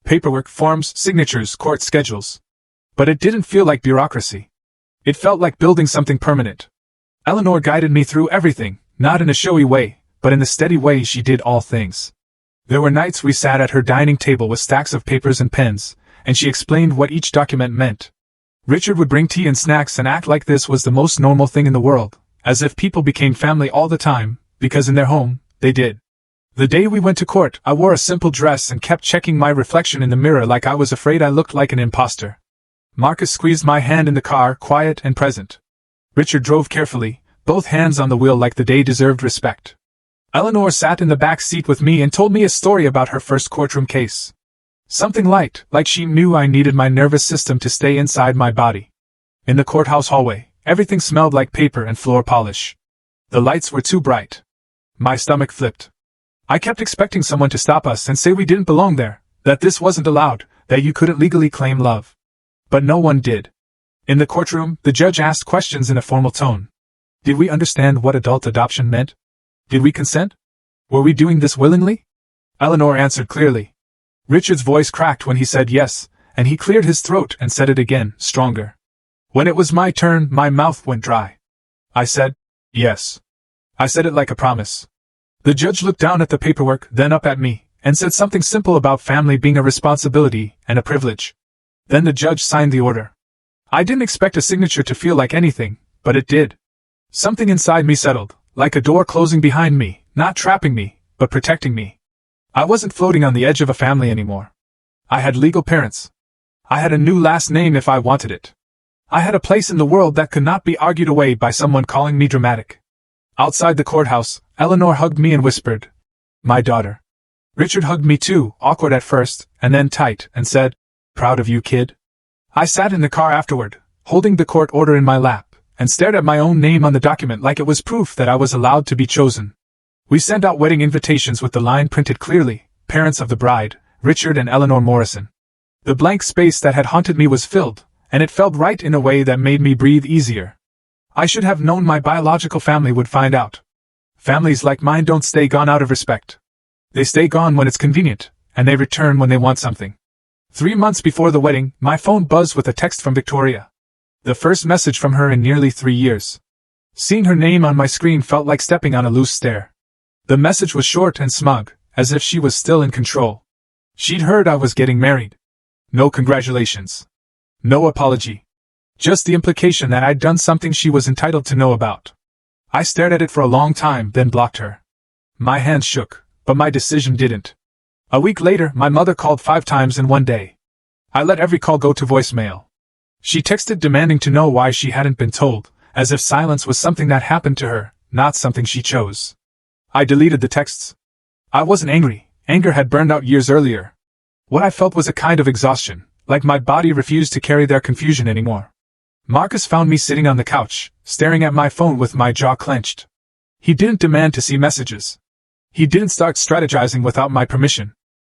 Paperwork, forms, signatures, court schedules. But it didn't feel like bureaucracy. It felt like building something permanent. Eleanor guided me through everything, not in a showy way, but in the steady way she did all things. There were nights we sat at her dining table with stacks of papers and pens, and she explained what each document meant. Richard would bring tea and snacks and act like this was the most normal thing in the world, as if people became family all the time, because in their home, they did. The day we went to court, I wore a simple dress and kept checking my reflection in the mirror like I was afraid I looked like an imposter. Marcus squeezed my hand in the car, quiet and present. Richard drove carefully, both hands on the wheel like the day deserved respect. Eleanor sat in the back seat with me and told me a story about her first courtroom case. Something light, like she knew I needed my nervous system to stay inside my body. In the courthouse hallway, everything smelled like paper and floor polish. The lights were too bright. My stomach flipped. I kept expecting someone to stop us and say we didn't belong there, that this wasn't allowed, that you couldn't legally claim love. But no one did. In the courtroom, the judge asked questions in a formal tone. Did we understand what adult adoption meant? Did we consent? Were we doing this willingly? Eleanor answered clearly. Richard's voice cracked when he said yes, and he cleared his throat and said it again, stronger. When it was my turn, my mouth went dry. I said, yes. I said it like a promise. The judge looked down at the paperwork, then up at me, and said something simple about family being a responsibility and a privilege. Then the judge signed the order. I didn't expect a signature to feel like anything, but it did. Something inside me settled, like a door closing behind me, not trapping me, but protecting me. I wasn't floating on the edge of a family anymore. I had legal parents. I had a new last name if I wanted it. I had a place in the world that could not be argued away by someone calling me dramatic. Outside the courthouse, Eleanor hugged me and whispered, "My daughter." Richard hugged me too, awkward at first, and then tight, and said, "Proud of you, kid." I sat in the car afterward, holding the court order in my lap, and stared at my own name on the document like it was proof that I was allowed to be chosen. We sent out wedding invitations with the line printed clearly, "Parents of the bride, Richard and Eleanor Morrison." The blank space that had haunted me was filled, and it felt right in a way that made me breathe easier. I should have known my biological family would find out. Families like mine don't stay gone out of respect. They stay gone when it's convenient, and they return when they want something. 3 months before the wedding, my phone buzzed with a text from Victoria. The first message from her in nearly 3 years. Seeing her name on my screen felt like stepping on a loose stair. The message was short and smug, as if she was still in control. She'd heard I was getting married. No congratulations. No apology. Just the implication that I'd done something she was entitled to know about. I stared at it for a long time, then blocked her. My hands shook, but my decision didn't. A week later, my mother called 5 times in one day. I let every call go to voicemail. She texted demanding to know why she hadn't been told, as if silence was something that happened to her, not something she chose. I deleted the texts. I wasn't angry. Anger had burned out years earlier. What I felt was a kind of exhaustion, like my body refused to carry their confusion anymore. Marcus found me sitting on the couch, staring at my phone with my jaw clenched. He didn't demand to see messages. He didn't start strategizing without my permission.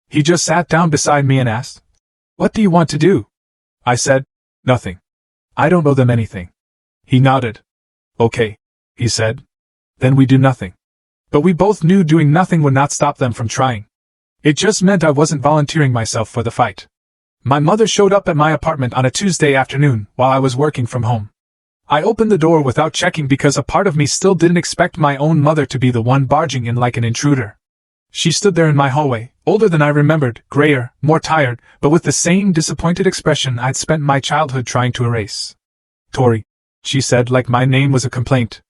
He just sat down beside me and asked, "What do you want to do?" I said, "Nothing. I don't owe them anything." He nodded. "Okay," he said. "Then we do nothing." But we both knew doing nothing would not stop them from trying. It just meant I wasn't volunteering myself for the fight. My mother showed up at my apartment on a Tuesday afternoon while I was working from home. I opened the door without checking because a part of me still didn't expect my own mother to be the one barging in like an intruder. She stood there in my hallway, older than I remembered, grayer, more tired, but with the same disappointed expression I'd spent my childhood trying to erase. "Tori," she said like my name was a complaint.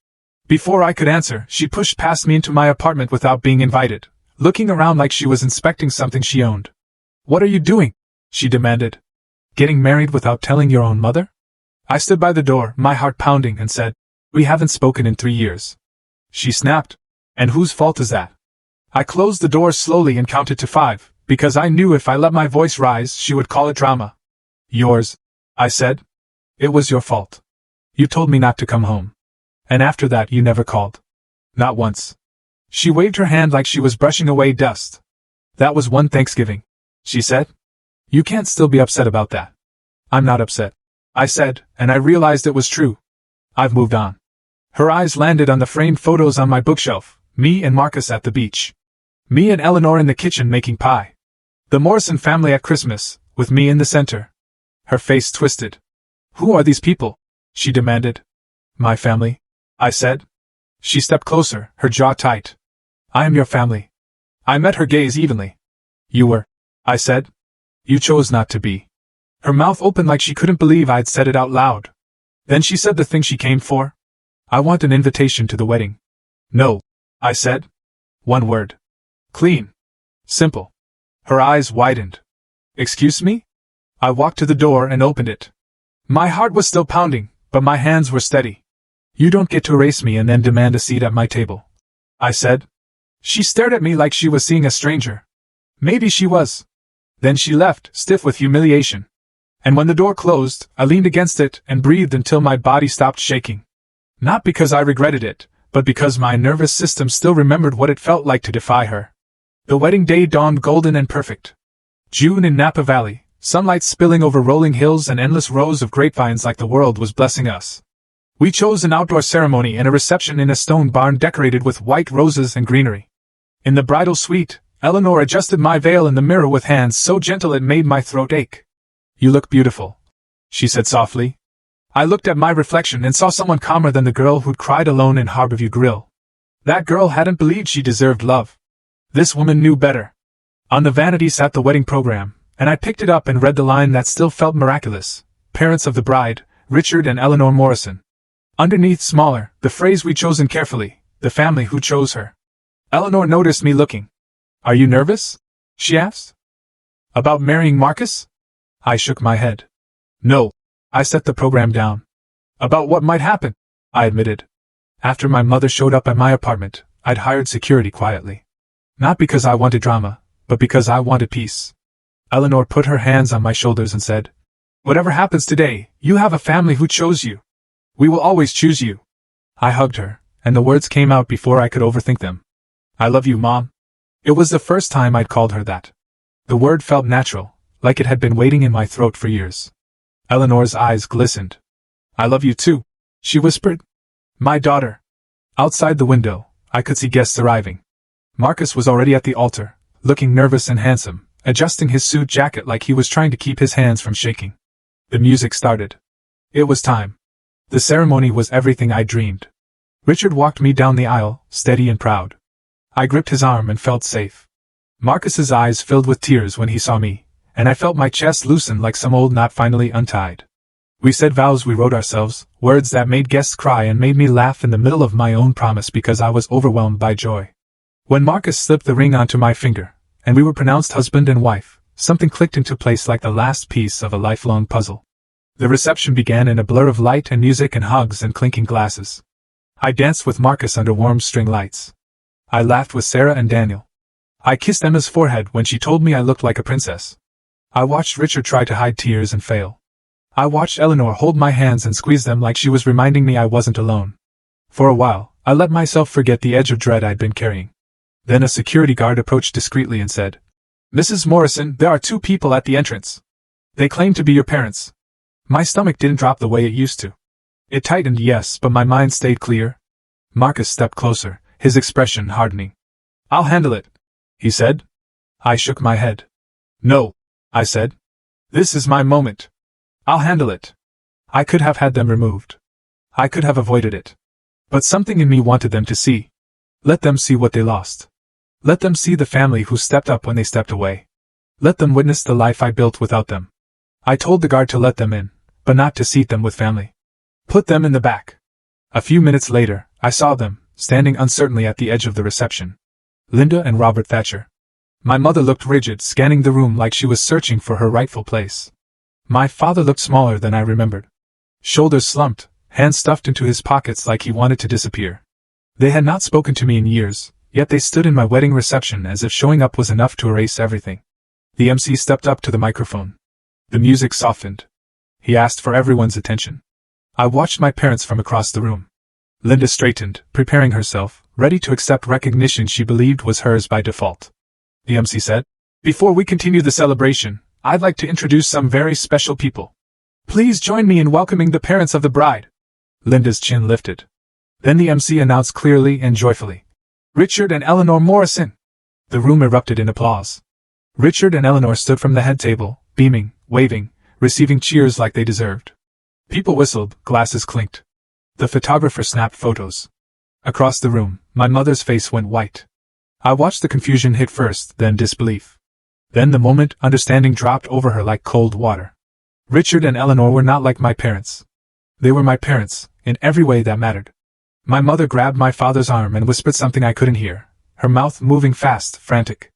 Before I could answer, she pushed past me into my apartment without being invited, looking around like she was inspecting something she owned. "What are you doing?" she demanded. "Getting married without telling your own mother?" I stood by the door, my heart pounding, and said, "We haven't spoken in 3 years. She snapped. "And whose fault is that?" I closed the door slowly and counted to 5, because I knew if I let my voice rise, she would call it drama. "Yours," I said. "It was your fault. You told me not to come home. And after that you never called. Not once." She waved her hand like she was brushing away dust. "That was one Thanksgiving," she said. "You can't still be upset about that." "I'm not upset," I said, and I realized it was true. "I've moved on." Her eyes landed on the framed photos on my bookshelf, me and Marcus at the beach. Me and Eleanor in the kitchen making pie. The Morrison family at Christmas, with me in the center. Her face twisted. "Who are these people?" she demanded. "My family," I said. She stepped closer, her jaw tight. "I am your family." I met her gaze evenly. "You were," I said. "You chose not to be." Her mouth opened like she couldn't believe I'd said it out loud. Then she said the thing she came for. "I want an invitation to the wedding." "No," I said. One word. Clean. Simple. Her eyes widened. "Excuse me?" I walked to the door and opened it. My heart was still pounding, but my hands were steady. "You don't get to erase me and then demand a seat at my table," I said. She stared at me like she was seeing a stranger. Maybe she was. Then she left, stiff with humiliation. And when the door closed, I leaned against it and breathed until my body stopped shaking. Not because I regretted it, but because my nervous system still remembered what it felt like to defy her. The wedding day dawned golden and perfect. June in Napa Valley, sunlight spilling over rolling hills and endless rows of grapevines like the world was blessing us. We chose an outdoor ceremony and a reception in a stone barn decorated with white roses and greenery. In the bridal suite, Eleanor adjusted my veil in the mirror with hands so gentle it made my throat ache. "You look beautiful," she said softly. I looked at my reflection and saw someone calmer than the girl who'd cried alone in Harborview Grill. That girl hadn't believed she deserved love. This woman knew better. On the vanity sat the wedding program, and I picked it up and read the line that still felt miraculous. Parents of the bride, Richard and Eleanor Morrison. Underneath, smaller, the phrase "we chosen carefully, the family who chose her." Eleanor noticed me looking. "Are you nervous?" she asked. "About marrying Marcus?" I shook my head. "No." I set the program down. "About what might happen," I admitted. After my mother showed up at my apartment, I'd hired security quietly. Not because I wanted drama, but because I wanted peace. Eleanor put her hands on my shoulders and said, "Whatever happens today, you have a family who chose you. We will always choose you." I hugged her, and the words came out before I could overthink them. "I love you, Mom." It was the first time I'd called her that. The word felt natural, like it had been waiting in my throat for years. Eleanor's eyes glistened. "I love you too," she whispered. "My daughter." Outside the window, I could see guests arriving. Marcus was already at the altar, looking nervous and handsome, adjusting his suit jacket like he was trying to keep his hands from shaking. The music started. It was time. The ceremony was everything I dreamed. Richard walked me down the aisle, steady and proud. I gripped his arm and felt safe. Marcus's eyes filled with tears when he saw me, and I felt my chest loosen like some old knot finally untied. We said vows we wrote ourselves, words that made guests cry and made me laugh in the middle of my own promise because I was overwhelmed by joy. When Marcus slipped the ring onto my finger, and we were pronounced husband and wife, something clicked into place like the last piece of a lifelong puzzle. The reception began in a blur of light and music and hugs and clinking glasses. I danced with Marcus under warm string lights. I laughed with Sarah and Daniel. I kissed Emma's forehead when she told me I looked like a princess. I watched Richard try to hide tears and fail. I watched Eleanor hold my hands and squeeze them like she was reminding me I wasn't alone. For a while, I let myself forget the edge of dread I'd been carrying. Then a security guard approached discreetly and said, "Mrs. Morrison, there are 2 people at the entrance. They claim to be your parents." My stomach didn't drop the way it used to. It tightened, yes, but my mind stayed clear. Marcus stepped closer, his expression hardening. "I'll handle it," he said. I shook my head. "No," I said. "This is my moment. I'll handle it." I could have had them removed. I could have avoided it. But something in me wanted them to see. Let them see what they lost. Let them see the family who stepped up when they stepped away. Let them witness the life I built without them. I told the guard to let them in, but not to seat them with family. Put them in the back. A few minutes later, I saw them, standing uncertainly at the edge of the reception. Linda and Robert Thatcher. My mother looked rigid, scanning the room like she was searching for her rightful place. My father looked smaller than I remembered. Shoulders slumped, hands stuffed into his pockets like he wanted to disappear. They had not spoken to me in years, yet they stood in my wedding reception as if showing up was enough to erase everything. The MC stepped up to the microphone. The music softened. He asked for everyone's attention. I watched my parents from across the room. Linda straightened, preparing herself, ready to accept recognition she believed was hers by default. The MC said, "Before we continue the celebration, I'd like to introduce some very special people. Please join me in welcoming the parents of the bride." Linda's chin lifted. Then the MC announced clearly and joyfully, "Richard and Eleanor Morrison." The room erupted in applause. Richard and Eleanor stood from the head table, beaming, waving, receiving cheers like they deserved. People whistled, glasses clinked. The photographer snapped photos. Across the room, my mother's face went white. I watched the confusion hit first, then disbelief. Then the moment understanding dropped over her like cold water. Richard and Eleanor were not like my parents. They were my parents, in every way that mattered. My mother grabbed my father's arm and whispered something I couldn't hear, her mouth moving fast, frantic.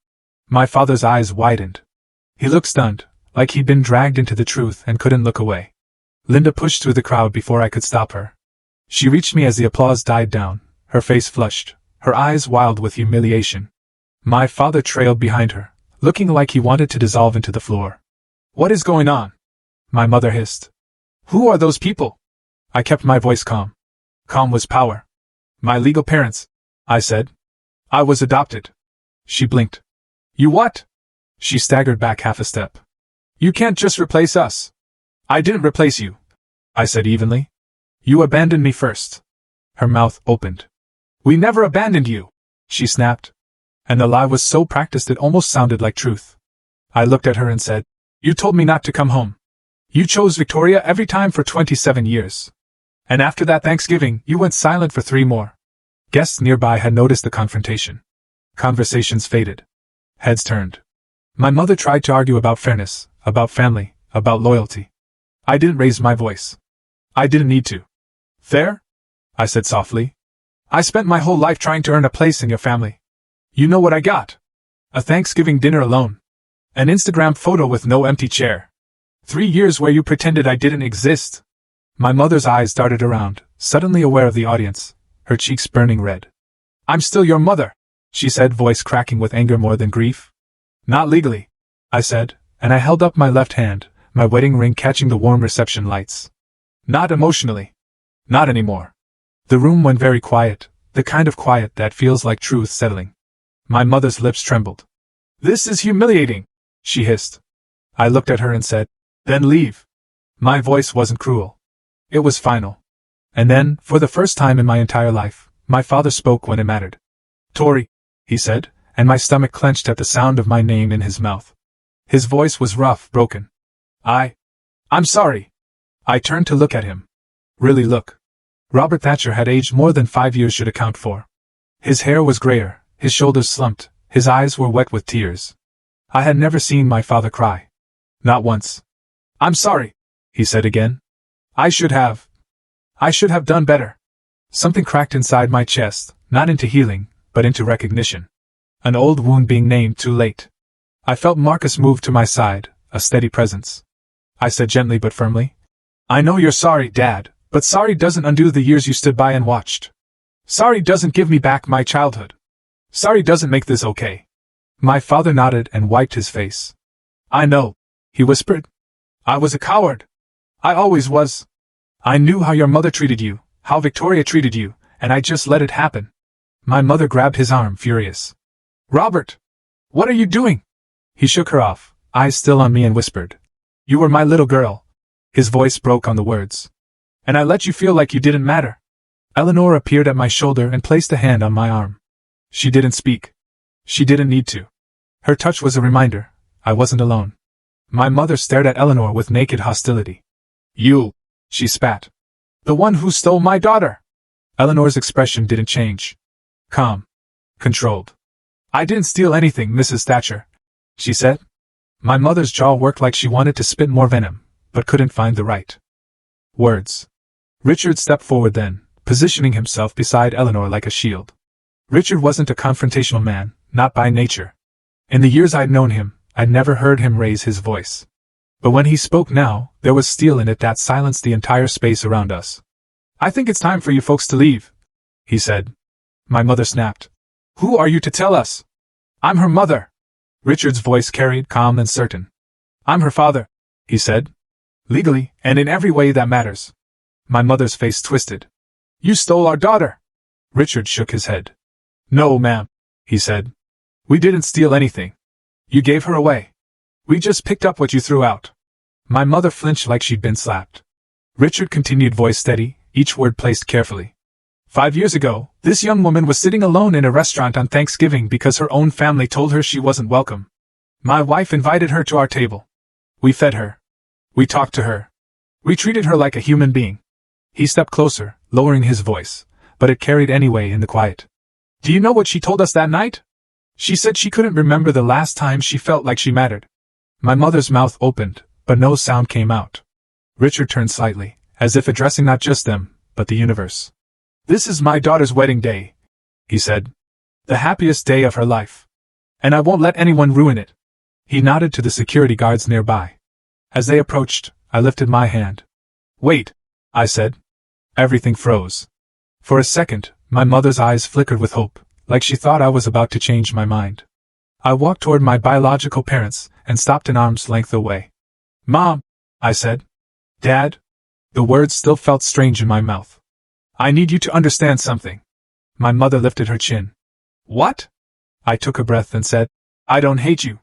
My father's eyes widened. He looked stunned, like he'd been dragged into the truth and couldn't look away. Linda pushed through the crowd before I could stop her. She reached me as the applause died down, her face flushed, her eyes wild with humiliation. My father trailed behind her, looking like he wanted to dissolve into the floor. "What is going on?" my mother hissed. "Who are those people?" I kept my voice calm. Calm was power. "My legal parents," I said. "I was adopted." She blinked. "You what?" She staggered back half a step. "You can't just replace us." "I didn't replace you," I said evenly. "You abandoned me first." Her mouth opened. "We never abandoned you," she snapped. And the lie was so practiced it almost sounded like truth. I looked at her and said, "You told me not to come home. You chose Victoria every time for 27 years. And after that Thanksgiving, you went silent for 3 more. Guests nearby had noticed the confrontation. Conversations faded. Heads turned. My mother tried to argue about fairness, about family, about loyalty. I didn't raise my voice. I didn't need to. Fair? I said softly. I spent my whole life trying to earn a place in your family. You know what I got? A Thanksgiving dinner alone. An Instagram photo with no empty chair. 3 years where you pretended I didn't exist. My mother's eyes darted around, suddenly aware of the audience, her cheeks burning red. I'm still your mother, she said, voice cracking with anger more than grief. Not legally, I said, and I held up my left hand, my wedding ring catching the warm reception lights. Not emotionally. Not anymore. The room went very quiet, the kind of quiet that feels like truth settling. My mother's lips trembled. This is humiliating, she hissed. I looked at her and said, then leave. My voice wasn't cruel. It was final. And then, for the first time in my entire life, my father spoke when it mattered. Tori, he said, and my stomach clenched at the sound of my name in his mouth. His voice was rough, broken. I'm sorry. I turned to look at him. Really look. Robert Thatcher had aged more than 5 years should account for. His hair was grayer, his shoulders slumped, his eyes were wet with tears. I had never seen my father cry. Not once. I'm sorry, he said again. I should have done better. Something cracked inside my chest, not into healing, but into recognition. An old wound being named too late. I felt Marcus move to my side, a steady presence. I said gently but firmly, I know you're sorry, Dad, but sorry doesn't undo the years you stood by and watched. Sorry doesn't give me back my childhood. Sorry doesn't make this okay. My father nodded and wiped his face. I know, he whispered. I was a coward. I always was. I knew how your mother treated you, how Victoria treated you, and I just let it happen. My mother grabbed his arm, furious. Robert! What are you doing? He shook her off, eyes still on me, and whispered. You were my little girl. His voice broke on the words. And I let you feel like you didn't matter. Eleanor appeared at my shoulder and placed a hand on my arm. She didn't speak. She didn't need to. Her touch was a reminder. I wasn't alone. My mother stared at Eleanor with naked hostility. You, she spat. The one who stole my daughter. Eleanor's expression didn't change. Calm. Controlled. I didn't steal anything, Mrs. Thatcher, she said. My mother's jaw worked like she wanted to spit more venom, but couldn't find the right words. Richard stepped forward then, positioning himself beside Eleanor like a shield. Richard wasn't a confrontational man, not by nature. In the years I'd known him, I'd never heard him raise his voice. But when he spoke now, there was steel in it that silenced the entire space around us. I think it's time for you folks to leave, he said. My mother snapped. Who are you to tell us? I'm her mother. Richard's voice carried, calm and certain. I'm her father, he said. Legally, and in every way that matters. My mother's face twisted. You stole our daughter. Richard shook his head. No, ma'am, he said. We didn't steal anything. You gave her away. We just picked up what you threw out. My mother flinched like she'd been slapped. Richard continued, voice steady, each word placed carefully. 5 years ago, this young woman was sitting alone in a restaurant on Thanksgiving because her own family told her she wasn't welcome. My wife invited her to our table. We fed her. We talked to her. We treated her like a human being. He stepped closer, lowering his voice, but it carried anyway in the quiet. Do you know what she told us that night? She said she couldn't remember the last time she felt like she mattered. My mother's mouth opened, but no sound came out. Richard turned slightly, as if addressing not just them, but the universe. This is my daughter's wedding day, he said. The happiest day of her life. And I won't let anyone ruin it. He nodded to the security guards nearby. As they approached, I lifted my hand. Wait, I said. Everything froze. For a second, my mother's eyes flickered with hope, like she thought I was about to change my mind. I walked toward my biological parents and stopped an arm's length away. Mom, I said. Dad? The words still felt strange in my mouth. I need you to understand something. My mother lifted her chin. What? I took a breath and said, I don't hate you.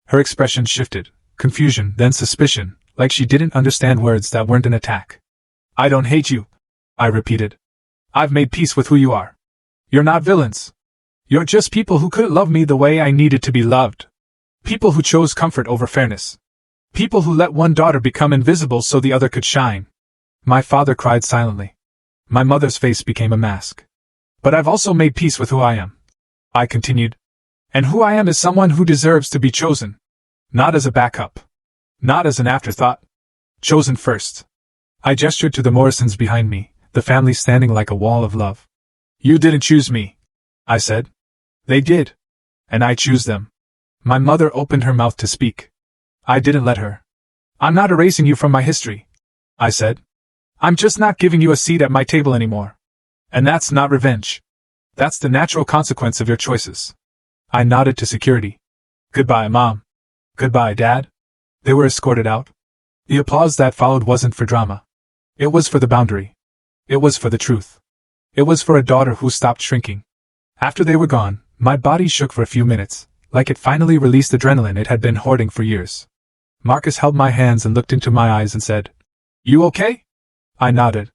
Her expression shifted, confusion, then suspicion, like she didn't understand words that weren't an attack. I don't hate you, I repeated. I've made peace with who you are. You're not villains. You're just people who couldn't love me the way I needed to be loved. People who chose comfort over fairness. People who let one daughter become invisible so the other could shine. My father cried silently. My mother's face became a mask. But I've also made peace with who I am, I continued. And who I am is someone who deserves to be chosen. Not as a backup. Not as an afterthought. Chosen first. I gestured to the Morrisons behind me, the family standing like a wall of love. You didn't choose me, I said. They did. And I choose them. My mother opened her mouth to speak. I didn't let her. I'm not erasing you from my history, I said. I'm just not giving you a seat at my table anymore. And that's not revenge. That's the natural consequence of your choices. I nodded to security. Goodbye, Mom. Goodbye, Dad. They were escorted out. The applause that followed wasn't for drama. It was for the boundary. It was for the truth. It was for a daughter who stopped shrinking. After they were gone, my body shook for a few minutes, like it finally released adrenaline it had been hoarding for years. Marcus held my hands and looked into my eyes and said, You okay? I nodded.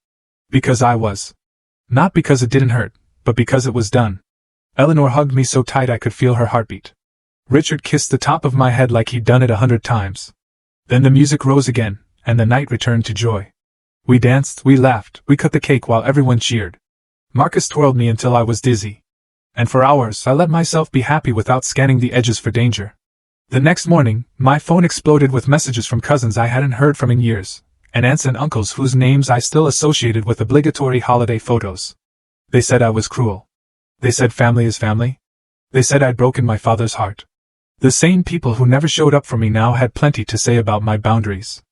Because I was. Not because it didn't hurt, but because it was done. Eleanor hugged me so tight I could feel her heartbeat. Richard kissed the top of my head like he'd done it 100 times. Then the music rose again, and the night returned to joy. We danced, we laughed, we cut the cake while everyone cheered. Marcus twirled me until I was dizzy. And for hours I let myself be happy without scanning the edges for danger. The next morning, my phone exploded with messages from cousins I hadn't heard from in years, and aunts and uncles whose names I still associated with obligatory holiday photos. They said I was cruel. They said family is family. They said I'd broken my father's heart. The same people who never showed up for me now had plenty to say about my boundaries.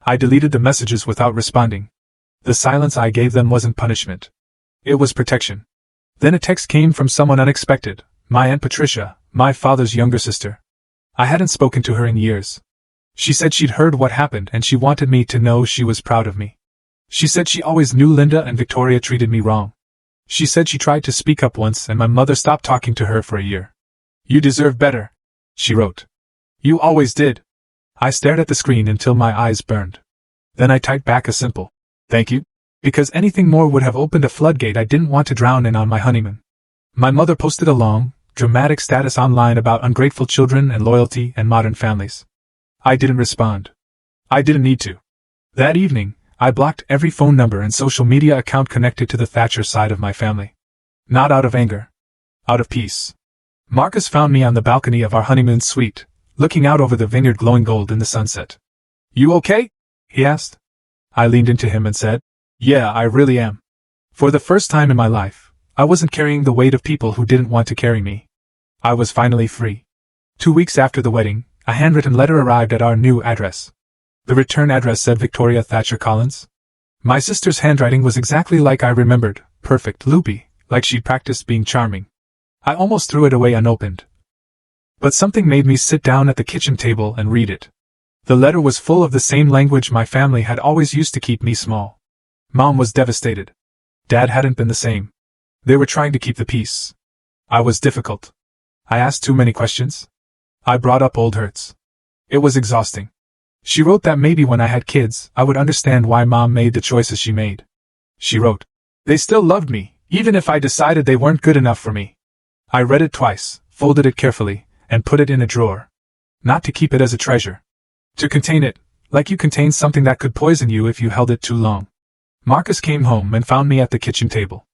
I deleted the messages without responding. The silence I gave them wasn't punishment. It was protection. Then a text came from someone unexpected, my Aunt Patricia, my father's younger sister. I hadn't spoken to her in years. She said she'd heard what happened and she wanted me to know she was proud of me. She said she always knew Linda and Victoria treated me wrong. She said she tried to speak up once and my mother stopped talking to her for a year. You deserve better, she wrote. You always did. I stared at the screen until my eyes burned. Then I typed back a simple, thank you, because anything more would have opened a floodgate I didn't want to drown in on my honeymoon. My mother posted a long, dramatic status online about ungrateful children and loyalty and modern families. I didn't respond. I didn't need to. That evening, I blocked every phone number and social media account connected to the Thatcher side of my family. Not out of anger. Out of peace. Marcus found me on the balcony of our honeymoon suite, looking out over the vineyard glowing gold in the sunset. You okay? He asked. I leaned into him and said, Yeah, I really am. For the first time in my life, I wasn't carrying the weight of people who didn't want to carry me. I was finally free. 2 weeks after the wedding, a handwritten letter arrived at our new address. The return address said Victoria Thatcher Collins. My sister's handwriting was exactly like I remembered, perfect, loopy, like she'd practiced being charming. I almost threw it away unopened. But something made me sit down at the kitchen table and read it. The letter was full of the same language my family had always used to keep me small. Mom was devastated. Dad hadn't been the same. They were trying to keep the peace. I was difficult. I asked too many questions. I brought up old hurts. It was exhausting. She wrote that maybe when I had kids, I would understand why Mom made the choices she made. She wrote, They still loved me, even if I decided they weren't good enough for me. I read it twice, folded it carefully, and put it in a drawer. Not to keep it as a treasure. To contain it, like you contain something that could poison you if you held it too long. Marcus came home and found me at the kitchen table.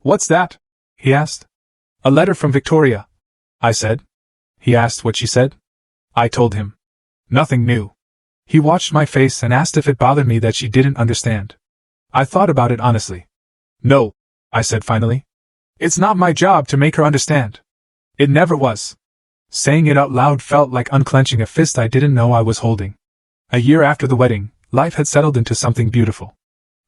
What's that? He asked. A letter from Victoria, I said. He asked what she said. I told him. Nothing new. He watched my face and asked if it bothered me that she didn't understand. I thought about it honestly. No, I said finally. It's not my job to make her understand. It never was. Saying it out loud felt like unclenching a fist I didn't know I was holding. A year after the wedding, life had settled into something beautiful.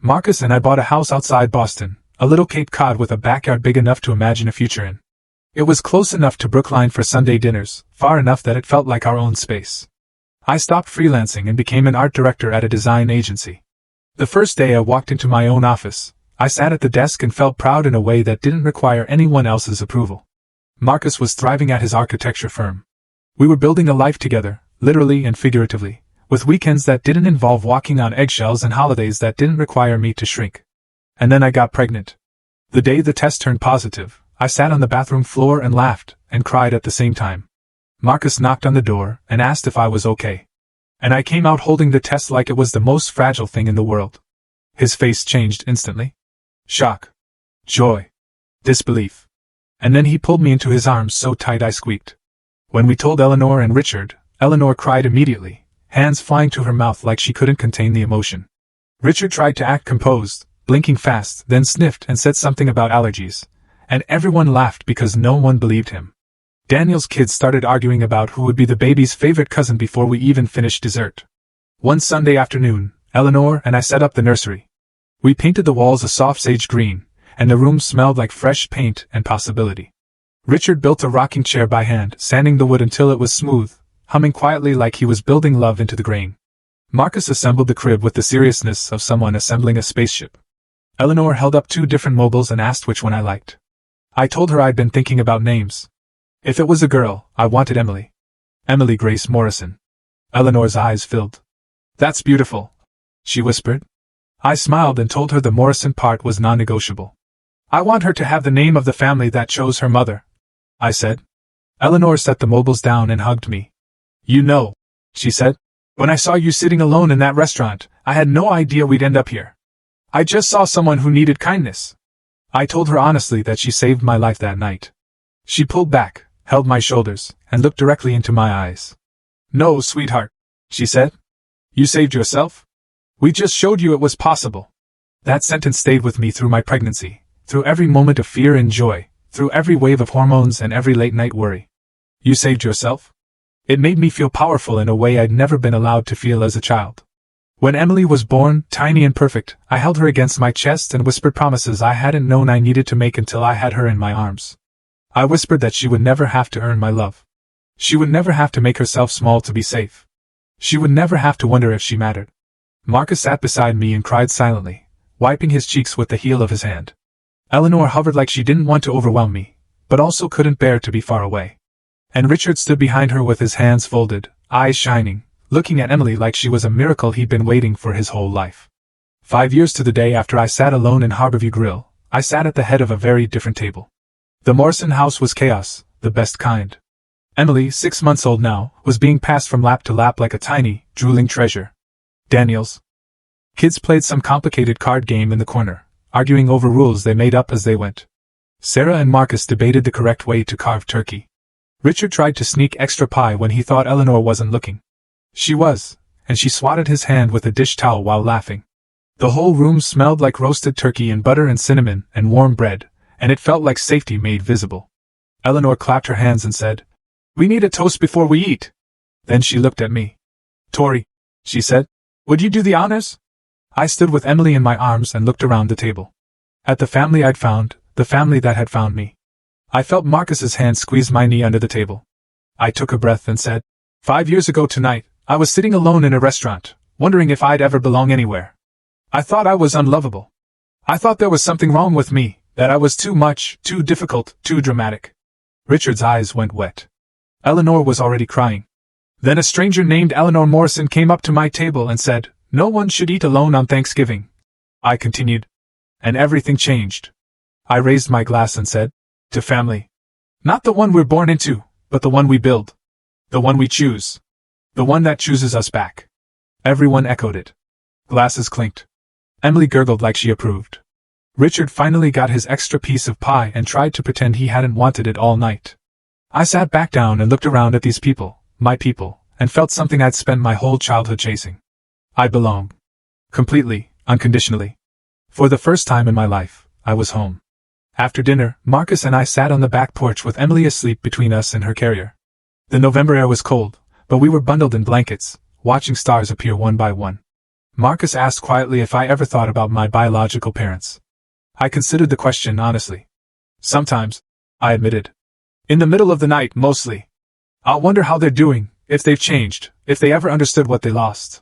Marcus and I bought a house outside Boston, a little Cape Cod with a backyard big enough to imagine a future in. It was close enough to Brookline for Sunday dinners, far enough that it felt like our own space. I stopped freelancing and became an art director at a design agency. The first day I walked into my own office, I sat at the desk and felt proud in a way that didn't require anyone else's approval. Marcus was thriving at his architecture firm. We were building a life together, literally and figuratively, with weekends that didn't involve walking on eggshells and holidays that didn't require me to shrink. And then I got pregnant. The day the test turned positive, I sat on the bathroom floor and laughed, and cried at the same time. Marcus knocked on the door and asked if I was okay. And I came out holding the test like it was the most fragile thing in the world. His face changed instantly. Shock. Joy. Disbelief. And then he pulled me into his arms so tight I squeaked. When we told Eleanor and Richard, Eleanor cried immediately, hands flying to her mouth like she couldn't contain the emotion. Richard tried to act composed, blinking fast, then sniffed and said something about allergies, and everyone laughed because no one believed him. Daniel's kids started arguing about who would be the baby's favorite cousin before we even finished dessert. One Sunday afternoon, Eleanor and I set up the nursery. We painted the walls a soft sage green, and the room smelled like fresh paint and possibility. Richard built a rocking chair by hand, sanding the wood until it was smooth, humming quietly like he was building love into the grain. Marcus assembled the crib with the seriousness of someone assembling a spaceship. Eleanor held up 2 different mobiles and asked which one I liked. I told her I'd been thinking about names. If it was a girl, I wanted Emily. Emily Grace Morrison. Eleanor's eyes filled. That's beautiful, she whispered. I smiled and told her the Morrison part was non-negotiable. I want her to have the name of the family that chose her mother, I said. Eleanor set the mobiles down and hugged me. You know, she said, when I saw you sitting alone in that restaurant, I had no idea we'd end up here. I just saw someone who needed kindness. I told her honestly that she saved my life that night. She pulled back, held my shoulders, and looked directly into my eyes. No, sweetheart, she said. You saved yourself? We just showed you it was possible. That sentence stayed with me through my pregnancy, through every moment of fear and joy, through every wave of hormones and every late-night worry. You saved yourself? It made me feel powerful in a way I'd never been allowed to feel as a child. When Emily was born, tiny and perfect, I held her against my chest and whispered promises I hadn't known I needed to make until I had her in my arms. I whispered that she would never have to earn my love. She would never have to make herself small to be safe. She would never have to wonder if she mattered. Marcus sat beside me and cried silently, wiping his cheeks with the heel of his hand. Eleanor hovered like she didn't want to overwhelm me, but also couldn't bear to be far away. And Richard stood behind her with his hands folded, eyes shining, looking at Emily like she was a miracle he'd been waiting for his whole life. 5 years to the day after I sat alone in Harborview Grill, I sat at the head of a very different table. The Morrison house was chaos, the best kind. Emily, 6 months old now, was being passed from lap to lap like a tiny, drooling treasure. Daniel's kids played some complicated card game in the corner, arguing over rules they made up as they went. Sarah and Marcus debated the correct way to carve turkey. Richard tried to sneak extra pie when he thought Eleanor wasn't looking. She was, and she swatted his hand with a dish towel while laughing. The whole room smelled like roasted turkey and butter and cinnamon and warm bread, and it felt like safety made visible. Eleanor clapped her hands and said, "We need a toast before we eat." Then she looked at me. "Tori," she said, "would you do the honors?" I stood with Emily in my arms and looked around the table. At the family I'd found, the family that had found me. I felt Marcus's hand squeeze my knee under the table. I took a breath and said, 5 years ago tonight, I was sitting alone in a restaurant, wondering if I'd ever belong anywhere. I thought I was unlovable. I thought there was something wrong with me, that I was too much, too difficult, too dramatic. Richard's eyes went wet. Eleanor was already crying. Then a stranger named Eleanor Morrison came up to my table and said, "No one should eat alone on Thanksgiving." I continued. And everything changed. I raised my glass and said, "To family. Not the one we're born into, but the one we build. The one we choose. The one that chooses us back." Everyone echoed it. Glasses clinked. Emily gurgled like she approved. Richard finally got his extra piece of pie and tried to pretend he hadn't wanted it all night. I sat back down and looked around at these people, my people, and felt something I'd spent my whole childhood chasing. I belong. Completely, unconditionally. For the first time in my life, I was home. After dinner, Marcus and I sat on the back porch with Emily asleep between us and her carrier. The November air was cold, but we were bundled in blankets, watching stars appear one by one. Marcus asked quietly if I ever thought about my biological parents. I considered the question honestly. Sometimes, I admitted. In the middle of the night, mostly. I'll wonder how they're doing, if they've changed, if they ever understood what they lost.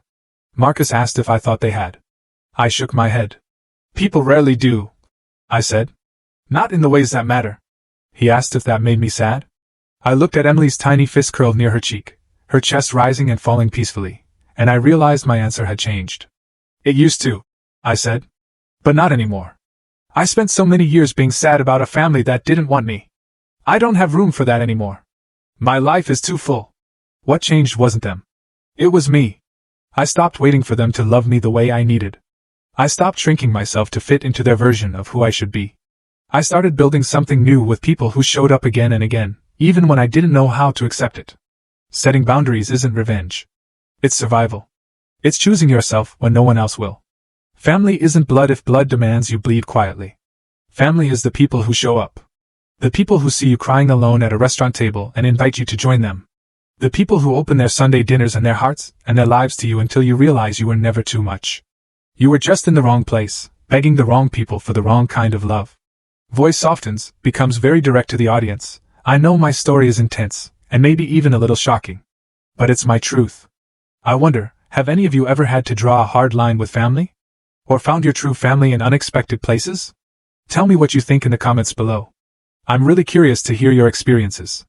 Marcus asked if I thought they had. I shook my head. People rarely do, I said. Not in the ways that matter. He asked if that made me sad. I looked at Emily's tiny fist curled near her cheek, her chest rising and falling peacefully, and I realized my answer had changed. It used to, I said. But not anymore. I spent so many years being sad about a family that didn't want me. I don't have room for that anymore. My life is too full. What changed wasn't them. It was me. I stopped waiting for them to love me the way I needed. I stopped shrinking myself to fit into their version of who I should be. I started building something new with people who showed up again and again, even when I didn't know how to accept it. Setting boundaries isn't revenge. It's survival. It's choosing yourself when no one else will. Family isn't blood if blood demands you bleed quietly. Family is the people who show up. The people who see you crying alone at a restaurant table and invite you to join them. The people who open their Sunday dinners and their hearts and their lives to you until you realize you were never too much. You were just in the wrong place, begging the wrong people for the wrong kind of love. Voice softens, becomes very direct to the audience. I know my story is intense, and maybe even a little shocking. But it's my truth. I wonder, have any of you ever had to draw a hard line with family? Or found your true family in unexpected places? Tell me what you think in the comments below. I'm really curious to hear your experiences.